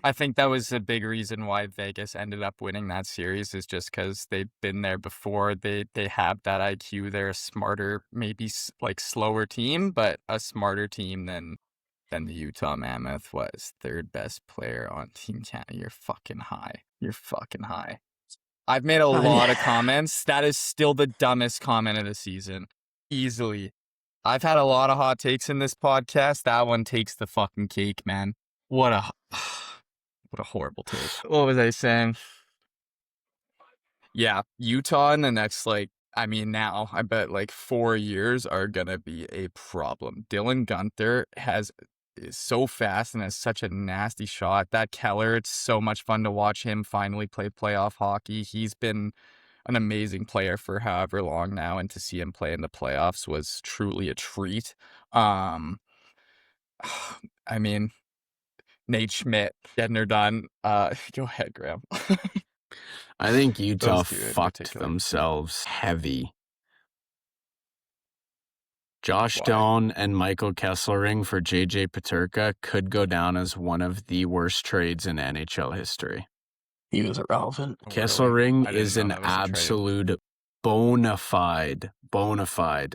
I think that was a big reason why Vegas ended up winning that series is just because they've been there before. They have that IQ. They're a smarter, maybe like slower team, but a smarter team than the Utah Mammoth was. Third best player on Team Canada. You're fucking high. I've made a lot of comments. That is still the dumbest comment of the season. Easily. I've had a lot of hot takes in this podcast. That one takes the fucking cake, man. What a horrible take. What was I saying? Yeah, Utah in the next, now I bet 4 years are gonna be a problem. Dylan Guenther is so fast and has such a nasty shot. That Keller, it's so much fun to watch him finally play playoff hockey. He's been an amazing player for however long now, and to see him play in the playoffs was truly a treat. I mean, Nate Schmidt getting her done. Go ahead, Graham. I think Utah Those two in fucked particular. themselves heavy. Josh Why? Doan and Michael Kesselring for JJ Peterka could go down as one of the worst trades in NHL history. He was irrelevant. Oh, really? Kesselring I didn't is know an that was a trade. absolute bona fide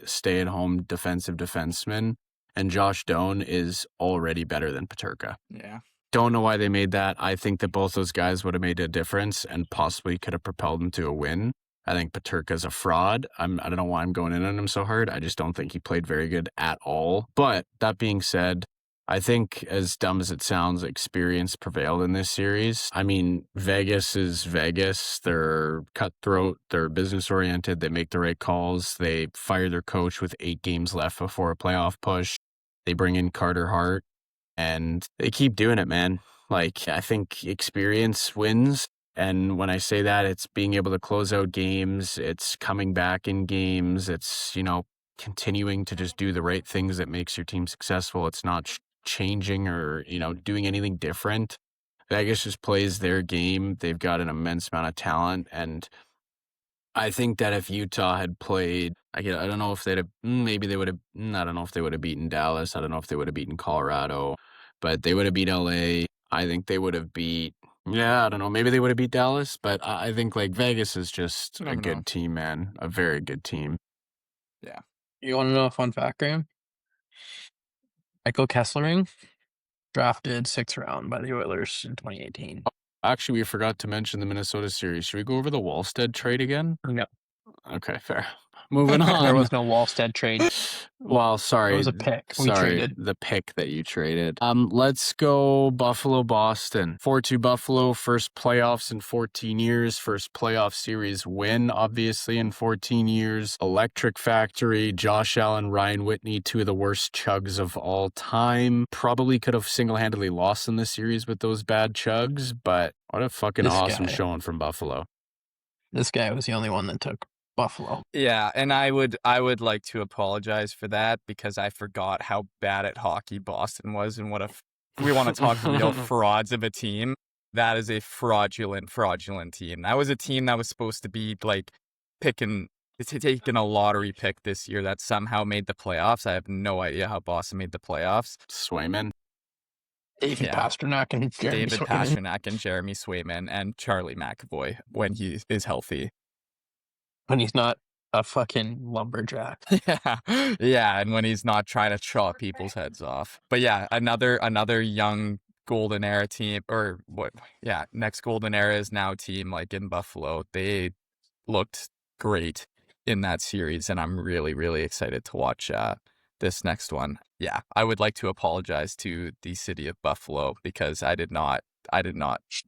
stay-at-home defensive defenseman, and Josh Doan is already better than Peterka. Yeah. Don't know why they made that. I think that both those guys would have made a difference and possibly could have propelled them to a win. I think Peterka's a fraud. I don't know why I'm going in on him so hard. I just don't think he played very good at all. But that being said, I think, as dumb as it sounds, experience prevailed in this series. I mean, Vegas is Vegas. They're cutthroat. They're business-oriented. They make the right calls. They fire their coach with 8 games left before a playoff push. They bring in Carter Hart, and they keep doing it, man. I think experience wins. And when I say that, it's being able to close out games. It's coming back in games. It's, continuing to just do the right things that makes your team successful. It's not changing or, doing anything different. Vegas just plays their game. They've got an immense amount of talent. And I think that if Utah had played, I don't know if they'd have, maybe they would have, I don't know if they would have beaten Dallas. I don't know if they would have beaten Colorado, but they would have beat LA. I think they would have beat, I don't know, maybe they would have beat Dallas, but I think Vegas is just a good team, man. A very good team. Yeah. You want to know a fun fact, Graham? Michael Kesselring drafted 6th round by the Oilers in 2018. Actually, we forgot to mention the Minnesota series. Should we go over the Wallstead trade again? No. Okay, fair. Moving on. There was no Wallstead trade. Well, sorry. It was a pick we traded. The pick that you traded. Let's go Buffalo-Boston. 4-2 Buffalo, first playoffs in 14 years, first playoff series win, obviously, in 14 years. Electric Factory, Josh Allen, Ryan Whitney, 2 of the worst chugs of all time. Probably could have single-handedly lost in the series with those bad chugs, but what a fucking awesome showing from Buffalo. This guy was the only one that took Buffalo. Yeah, and I would like to apologize for that because I forgot how bad at hockey Boston was, and we want to talk real frauds of a team. That is a fraudulent team. That was a team that was supposed to be taking a lottery pick this year that somehow made the playoffs. I have no idea how Boston made the playoffs. Swayman. David Pastrnak and Jeremy Swayman and Charlie McAvoy when he is healthy. When he's not a fucking lumberjack. Yeah, and when he's not trying to chop people's heads off. But yeah, another young golden era team, or what? Yeah, next golden era is now team in Buffalo. They looked great in that series, and I'm really, really excited to watch this next one. Yeah, I would like to apologize to the city of Buffalo because I did not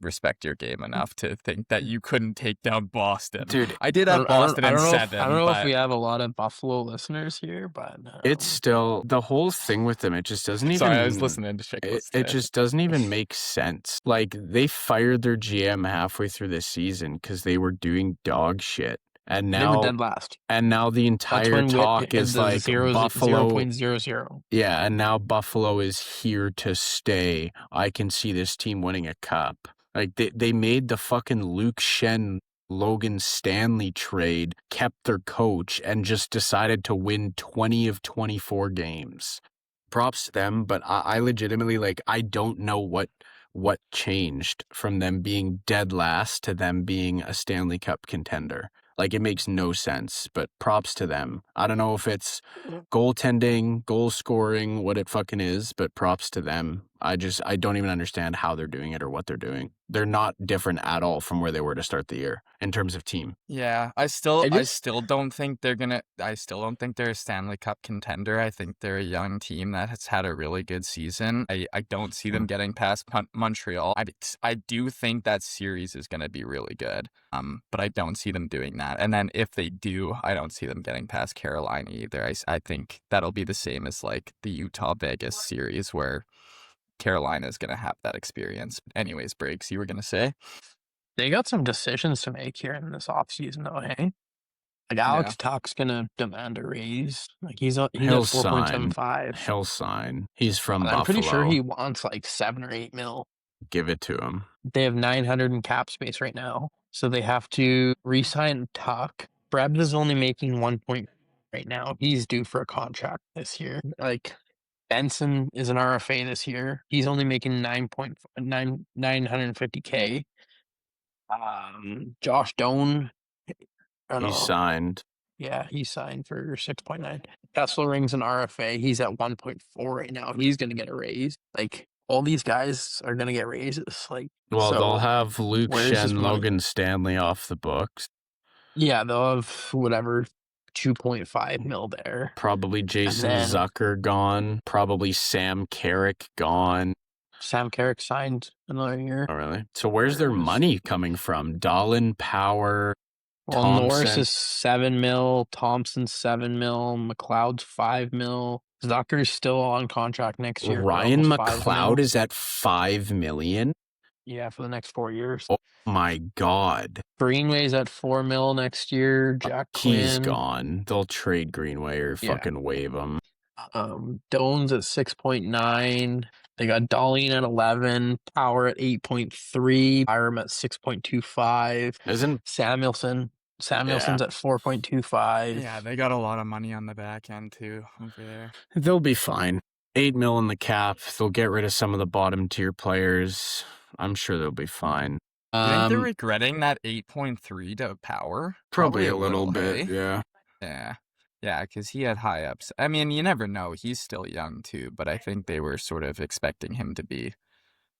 respect your game enough to think that you couldn't take down Boston. Dude, I did have Boston in 7. I don't know if we have a lot of Buffalo listeners here, but it's still the whole thing with them. It just doesn't even. Sorry, I was listening to Chicklets. It just doesn't even make sense. They fired their GM halfway through the season because they were doing dog shit. And now, they were dead last. And now the entire talk is Buffalo 0.00. Yeah, and now Buffalo is here to stay. I can see this team winning a cup. They made the fucking Luke Shen, Logan Stanley trade, kept their coach, and just decided to win 20 of 24 games. Props to them, but I legitimately I don't know what changed from them being dead last to them being a Stanley Cup contender. It makes no sense, but props to them. I don't know if it's goaltending, goal scoring, what it fucking is, but props to them. I don't even understand how they're doing it or what they're doing. They're not different at all from where they were to start the year in terms of team. Yeah, I still don't think I still don't think they're a Stanley Cup contender. I think they're a young team that has had a really good season. I don't see them getting past Montreal. I do think that series is going to be really good. But I don't see them doing that. And then if they do, I don't see them getting past Carolina either. I think that'll be the same as like the Utah-Vegas series where Carolina is going to have that experience. Anyways, Breaks, you were going to say? They got some decisions to make here in this offseason, though, hey? Like, Alex Tuck's going to demand a raise. Like, he's at 4.75. He'll sign. He's from Buffalo. I'm pretty sure he wants like 7 or 8 mil. Give it to him. They have 900 in cap space right now, so they have to re-sign Tuck. Brad is only making 1 point right now. He's due for a contract this year. Like, Benson is an RFA this year. He's only making 950K. Josh Doan, He's signed. Yeah, he signed for 6.9. Kesselring's an RFA. He's at 1.4 right now. He's going to get a raise. Like, all these guys are going to get raises. Like, well, so they'll have Luke where's Shen, Logan Stanley off the books. Yeah, they'll have whatever 2.5 mil there. Probably Jason Zucker gone. Probably Sam Carrick gone. Sam Carrick signed another year. Oh, really? So where's their money coming from? Dahlin, Power, Well, Thompson. Norris is 7 mil. Thompson's 7 mil. McLeod's 5 mil. Zucker's still on contract next year. Ryan McLeod is at $5 million. Yeah, for the next 4 years. Oh my God. Greenway's at 4 mil next year. Jack He's Quinn. gone. They'll trade Greenway or fucking waive him. Doan's at 6.9. They got Dahlin at 11. Power at 8.3. Byram at 6.25. Isn't Samuelson's at 4.25. Yeah, they got a lot of money on the back end too over there. They'll be fine. 8 mil in the cap. They'll get rid of some of the bottom tier players. I'm sure they'll be fine. You think they're regretting that 8.3 to Power? Probably a little bit, hey? Yeah, because he had high ups. I mean, you never know. He's still young too, but I think they were sort of expecting him to be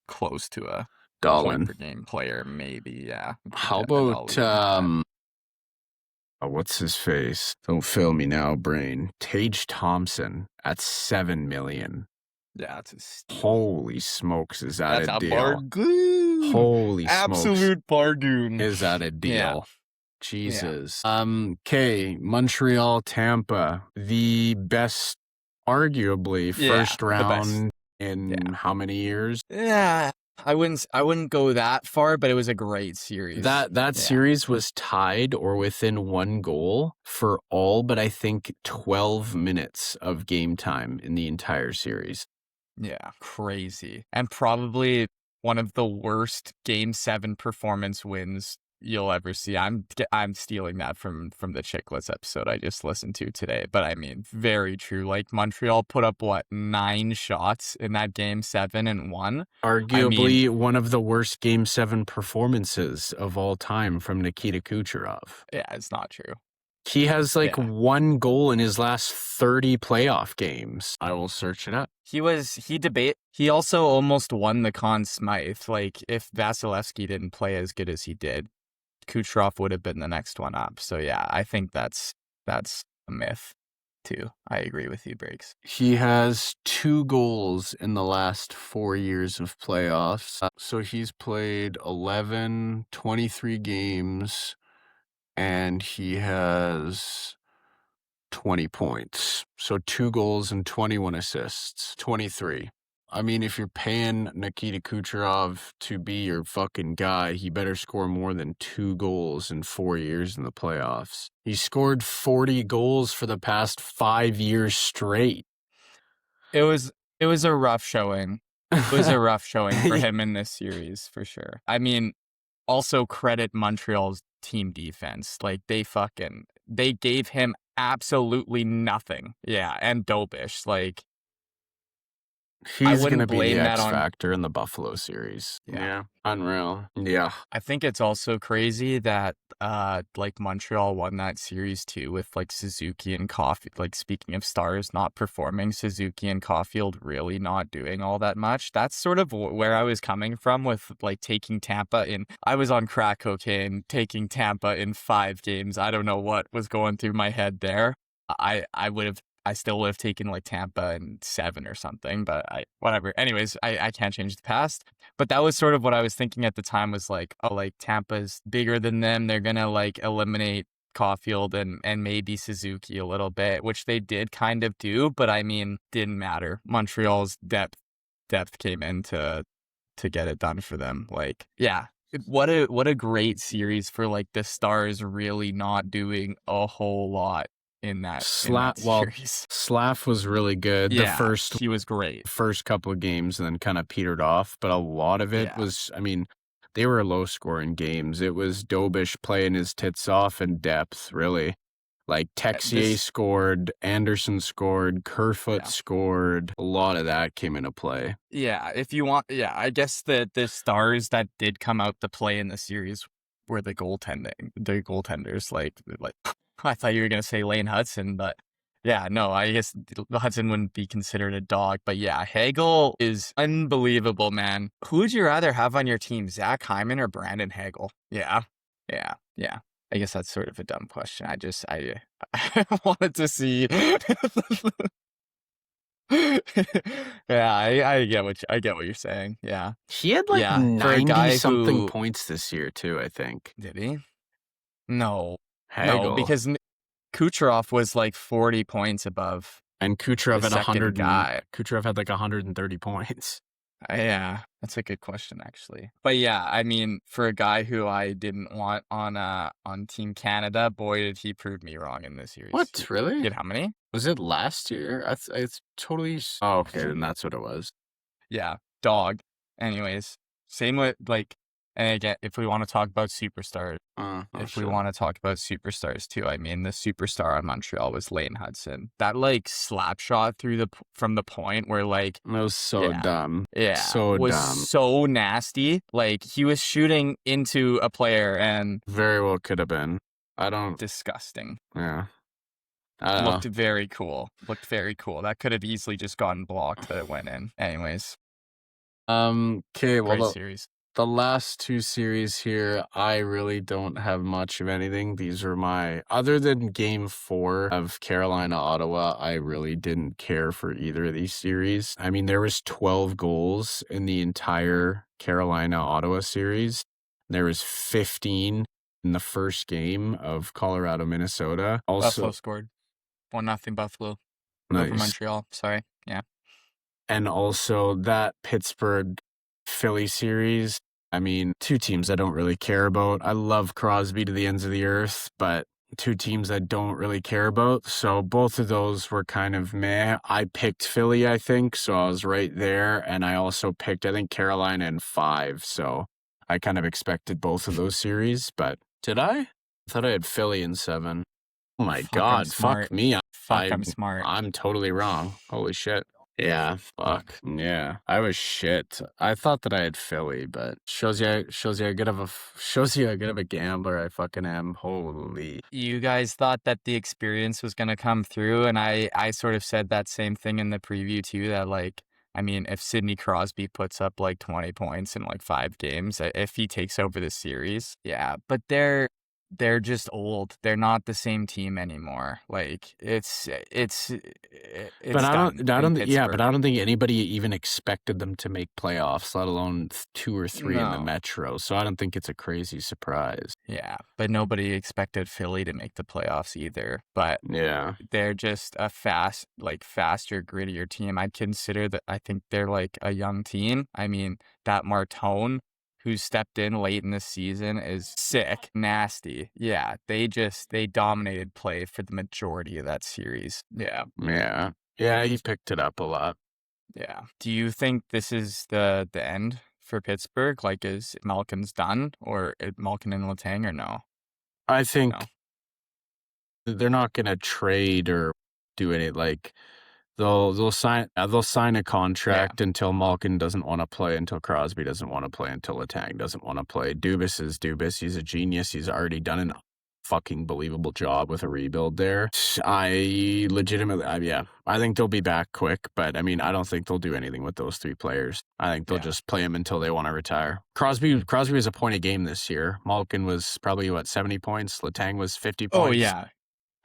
close to a point per game player, maybe. Yeah. How about what's his face? Don't fail me now, brain. Tage Thompson at $7 million. Yeah, it's a holy smokes! Is that a deal? Bargain. Holy smokes! Absolute bargain. Is that a deal? Yeah. Jesus. Okay, Montreal, Tampa, the best, arguably first round in how many years? Yeah, I wouldn't go that far, but it was a great series. That series was tied or within 1 goal for all but I think 12 minutes of game time in the entire series. Yeah, crazy. And probably one of the worst Game 7 performance wins you'll ever see. I'm stealing that from the Chicklets episode I just listened to today. But I mean, very true. Like, Montreal put up, 9 shots in that Game 7 and won? Arguably one of the worst Game 7 performances of all time from Nikita Kucherov. Yeah, it's not true. He has 1 goal in his last 30 playoff games. I will search it up. He also almost won the Conn Smythe. Like, if Vasilevsky didn't play as good as he did, Kucherov would have been the next one up. So yeah, I think that's a myth too. I agree with you, Breaks. He has 2 goals in the last 4 years of playoffs. So he's played 23 games, and he has 20 points. So 2 goals and 21 assists. 23. I mean, if you're paying Nikita Kucherov to be your fucking guy, he better score more than 2 goals in 4 years in the playoffs. He scored 40 goals for the past 5 years straight. It was a rough showing. It was a rough showing for him in this series, for sure. I mean, also credit Montreal's team defense. Like, they gave him absolutely nothing. Yeah, and Dobish, like, He's going to wouldn't be the blame that X on. factor in the Buffalo series. Yeah. Unreal. Yeah. I think it's also crazy that like Montreal won that series too with like Suzuki and Caulfield. Like speaking of stars not performing, Suzuki and Caulfield really not doing all that much. That's sort of where I was coming from with like taking Tampa in. I was on crack cocaine taking Tampa in 5 games. I don't know what was going through my head there. I still would have taken like Tampa in 7 or something, but whatever. Anyways, I can't change the past. But that was sort of what I was thinking at the time was like, oh, like Tampa's bigger than them. They're going to like eliminate Caulfield and maybe Suzuki a little bit, which they did kind of do, but I mean, didn't matter. Montreal's depth came in to get it done for them. Like, yeah. What a great series for like the Stars really not doing a whole lot in that series. Slav was really good. Yeah, he was great. First couple of games and then kind of petered off, but a lot of it was, I mean, they were low scoring games. It was Dobish playing his tits off in depth, really. Like Texier scored, Anderson scored, Kerfoot scored. A lot of that came into play. Yeah, if you want, I guess the stars that did come out to play in the series were the goaltenders. Like I thought you were gonna say Lane Hudson, but yeah, no, I guess Hudson wouldn't be considered a dog. But yeah, Hagel is unbelievable, man. Who would you rather have on your team, Zach Hyman or Brandon Hagel? Yeah. I guess that's sort of a dumb question. I wanted to see. Yeah, I get what you're saying. Yeah, he had like 90 something points this year too. I think. Did he? No, Hagel. No, because Kucherov was like 40 points above, and Kucherov had 100. Kucherov had like 130 points. Yeah, that's a good question, actually. But yeah, I mean, for a guy who I didn't want on Team Canada, boy, did he prove me wrong in this series. What, really? He had how many? Was it last year? It's totally... Oh, okay, then that's what it was. Yeah, dog. Anyways, same with, like, and again, if we want to talk about superstars, we want to talk about superstars too, I mean, the superstar on Montreal was Lane Hudson. That like slap shot from the point where like it was so dumb. Yeah, so was dumb. So nasty. Like he was shooting into a player and very well could have been. Disgusting. Yeah. Looked very cool. That could have easily just gotten blocked, but it went in. Anyways. Okay, well, great series. The last 2 series here, I really don't have much of anything. These are other than game 4 of Carolina-Ottawa, I really didn't care for either of these series. I mean, there was 12 goals in the entire Carolina-Ottawa series. There was 15 in the first game of Colorado-Minnesota. Also, Buffalo scored 1-0 Buffalo over Montreal. Sorry. Yeah. And also that Pittsburgh-Philly series, I mean, 2 teams I don't really care about. I love Crosby to the ends of the earth, but 2 teams I don't really care about. So both of those were kind of meh. I picked Philly, I think, so I was right there. And I also picked, I think, Carolina in 5. So I kind of expected both of those series, but did I? I thought I had Philly in 7. Oh my God, fuck me. I'm smart. I'm totally wrong. Holy shit. Yeah, fuck. Yeah, I was shit. I thought that I had Philly, but shows you how good of a gambler I fucking am. Holy. You guys thought that the experience was gonna come through, and I sort of said that same thing in the preview too. That like, I mean, if Sidney Crosby puts up like 20 points in like 5 games, if he takes over the series, yeah. But they're just old. They're not the same team anymore. Like it's but I don't think anybody even expected them to make playoffs, let alone 2 or 3 in the Metro. So I don't think it's a crazy surprise. Yeah, but nobody expected Philly to make the playoffs either. But yeah, they're just a faster, grittier team. I'd consider that. I think they're like a young team. I mean, that Martone, who stepped in late in the season, is sick, nasty. Yeah, they dominated play for the majority of that series. Yeah. Yeah, he picked it up a lot. Yeah. Do you think this is the end for Pittsburgh? Like, is Malkin's done, or Malkin and Letang, or no? I think they're not going to trade or do any, like, They'll sign a contract until Malkin doesn't want to play, until Crosby doesn't want to play, until Letang doesn't want to play. Dubas is Dubas. He's a genius. He's already done an fucking believable job with a rebuild there. I think they'll be back quick, but I mean, I don't think they'll do anything with those three players. I think they'll just play them until they want to retire. Crosby was a point a game this year. Malkin was probably 70 points. Letang was 50 points. Oh yeah,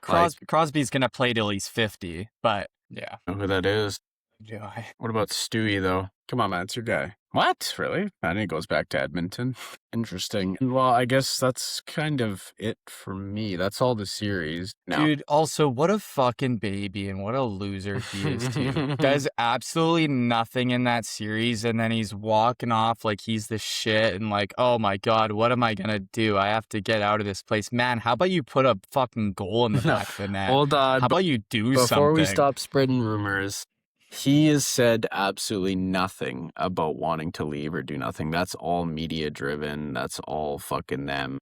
Crosby's gonna play till he's 50, but yeah. Know who that is? Do I? What about Stewie, though? Come on, man, it's your guy. What? Really? I think he goes back to Edmonton. Interesting. Well, I guess that's kind of it for me. That's all the series. Now, Dude, also, what a fucking baby and what a loser he is, too. Does absolutely nothing in that series, and then he's walking off like he's the shit and like, oh my God, what am I gonna do? I have to get out of this place. Man, how about you put a fucking goal in the back of the net? Hold on. How about you do something? Before we stop spreading rumors, he has said absolutely nothing about wanting to leave or do nothing. That's all media driven. That's all fucking them.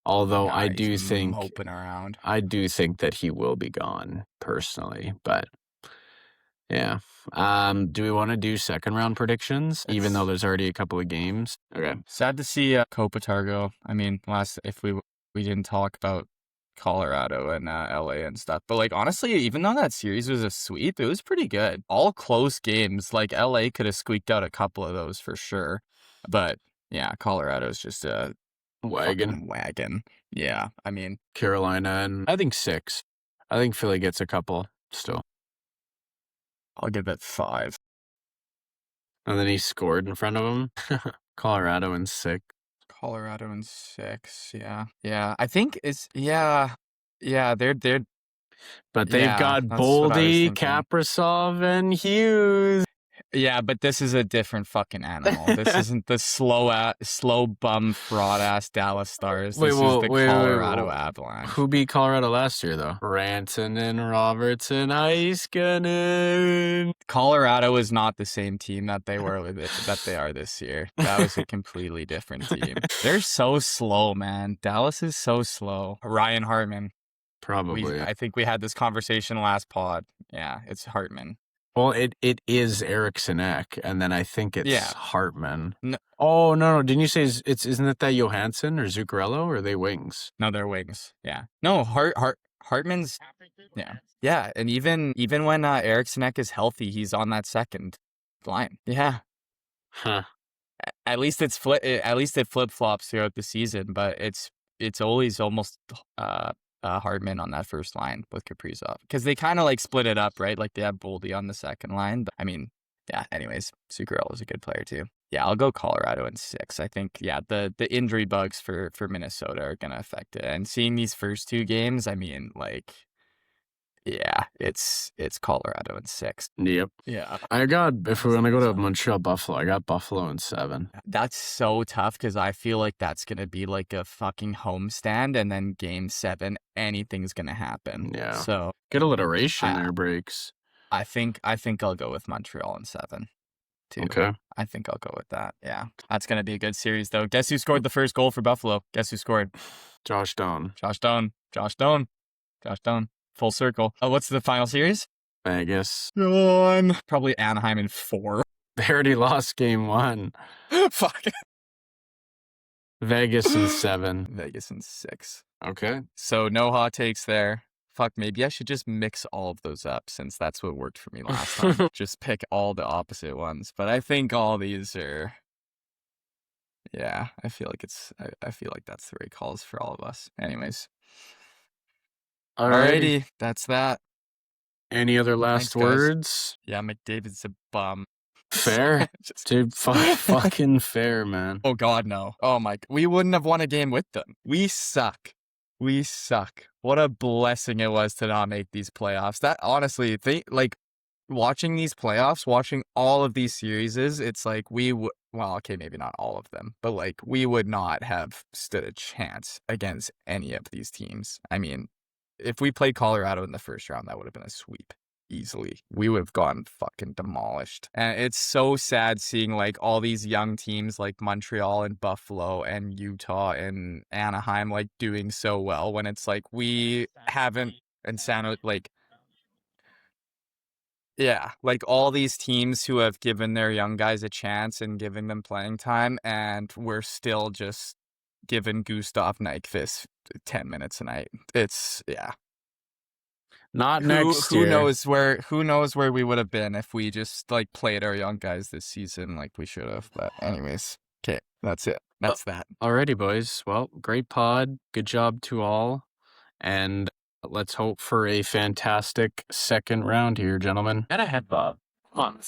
Although I do think moping around. I do think that he will be gone personally, but yeah. Do we want to do second round predictions, even though there's already a couple of games? Okay. Sad to see Kopitar go. I mean, if we didn't talk about Colorado and LA and stuff, but like honestly, even though that series was a sweep, it was pretty good. All close games. Like LA could have squeaked out a couple of those for sure, but yeah, Colorado's just a wagon. Yeah, I mean Carolina, and I think 6. I think Philly gets a couple still. I'll give it 5. And then he scored in front of him. Colorado in 6. Colorado in 6, yeah. I think it's they're. But they've got that's what I was Boldy, thinking. Kaprizov, and Hughes. Yeah, but this is a different fucking animal. This isn't the slow bum fraud ass Dallas Stars. This is the Colorado Avalanche. Who beat Colorado last year though? Rantanen, Robertson, Heiskanen. Colorado is not the same team that they were that they are this year. That was a completely different team. They're so slow, man. Dallas is so slow. Ryan Hartman. Probably. I think we had this conversation last pod. Yeah, it's Hartman. Well, it is Eriksson Ek, and then I think it's Hartman. No. Oh, no. Didn't you say isn't it that Johansson or Zuccarello, or are they wings? No, they're wings. Yeah. No, Hartman's. Yeah. Yeah, and even when Eriksson Ek is healthy, he's on that second line. Yeah. Huh. At least it flip-flops throughout the season, but it's always almost Hardman on that first line with Kaprizov, because they kind of like split it up, right? Like they have Boldy on the second line, but I mean, yeah. Anyways, Zuccarello is a good player too. Yeah, I'll go Colorado in 6. I think the injury bugs for Minnesota are gonna affect it, and seeing these first 2 games, I mean, like, yeah, it's Colorado in 6. Yep. Yeah. If we want to go to Montreal, Buffalo, I got Buffalo in 7. That's so tough because I feel like that's going to be like a fucking homestand, and then game 7, anything's going to happen. Yeah. So get alliteration there, breaks. I think I'll go with Montreal in 7 too. Okay. I think I'll go with that. Yeah. That's going to be a good series though. Guess who scored the first goal for Buffalo? Guess who scored? Josh Doan. Full circle. Oh, what's the final series? Vegas. Probably Anaheim in 4. They already lost game 1. Fuck. Vegas in 7. Vegas in 6. Okay. So no hot takes there. Fuck, maybe I should just mix all of those up, since that's what worked for me last time. Just pick all the opposite ones. But I think all these are... Yeah, I feel like that's the right calls for all of us. Anyways. Alrighty, that's that. Any other last words? Yeah, McDavid's a bum. Fair? Dude, fucking fair, man. Oh, God, no. Oh, my... We wouldn't have won a game with them. We suck. What a blessing it was to not make these playoffs. That, honestly, watching these playoffs, watching all of these series, it's like well, okay, maybe not all of them, but like we would not have stood a chance against any of these teams. I mean, if we played Colorado in the first round, that would have been a sweep. Easily. We would have gotten fucking demolished. And it's so sad seeing like all these young teams like Montreal and Buffalo and Utah and Anaheim like doing so well, when it's like we haven't, and San, like Yeah, like all these teams who have given their young guys a chance and giving them playing time, and we're still just giving Gustav Nyquist 10 minutes a night. It's Not Who next who year. knows where we would have been if we just like played our young guys this season like we should have. But anyways, okay, that's it. That's that. Alrighty, boys. Well, great pod. Good job to all. And let's hope for a fantastic second round here, gentlemen. Get ahead, Bob. Come on.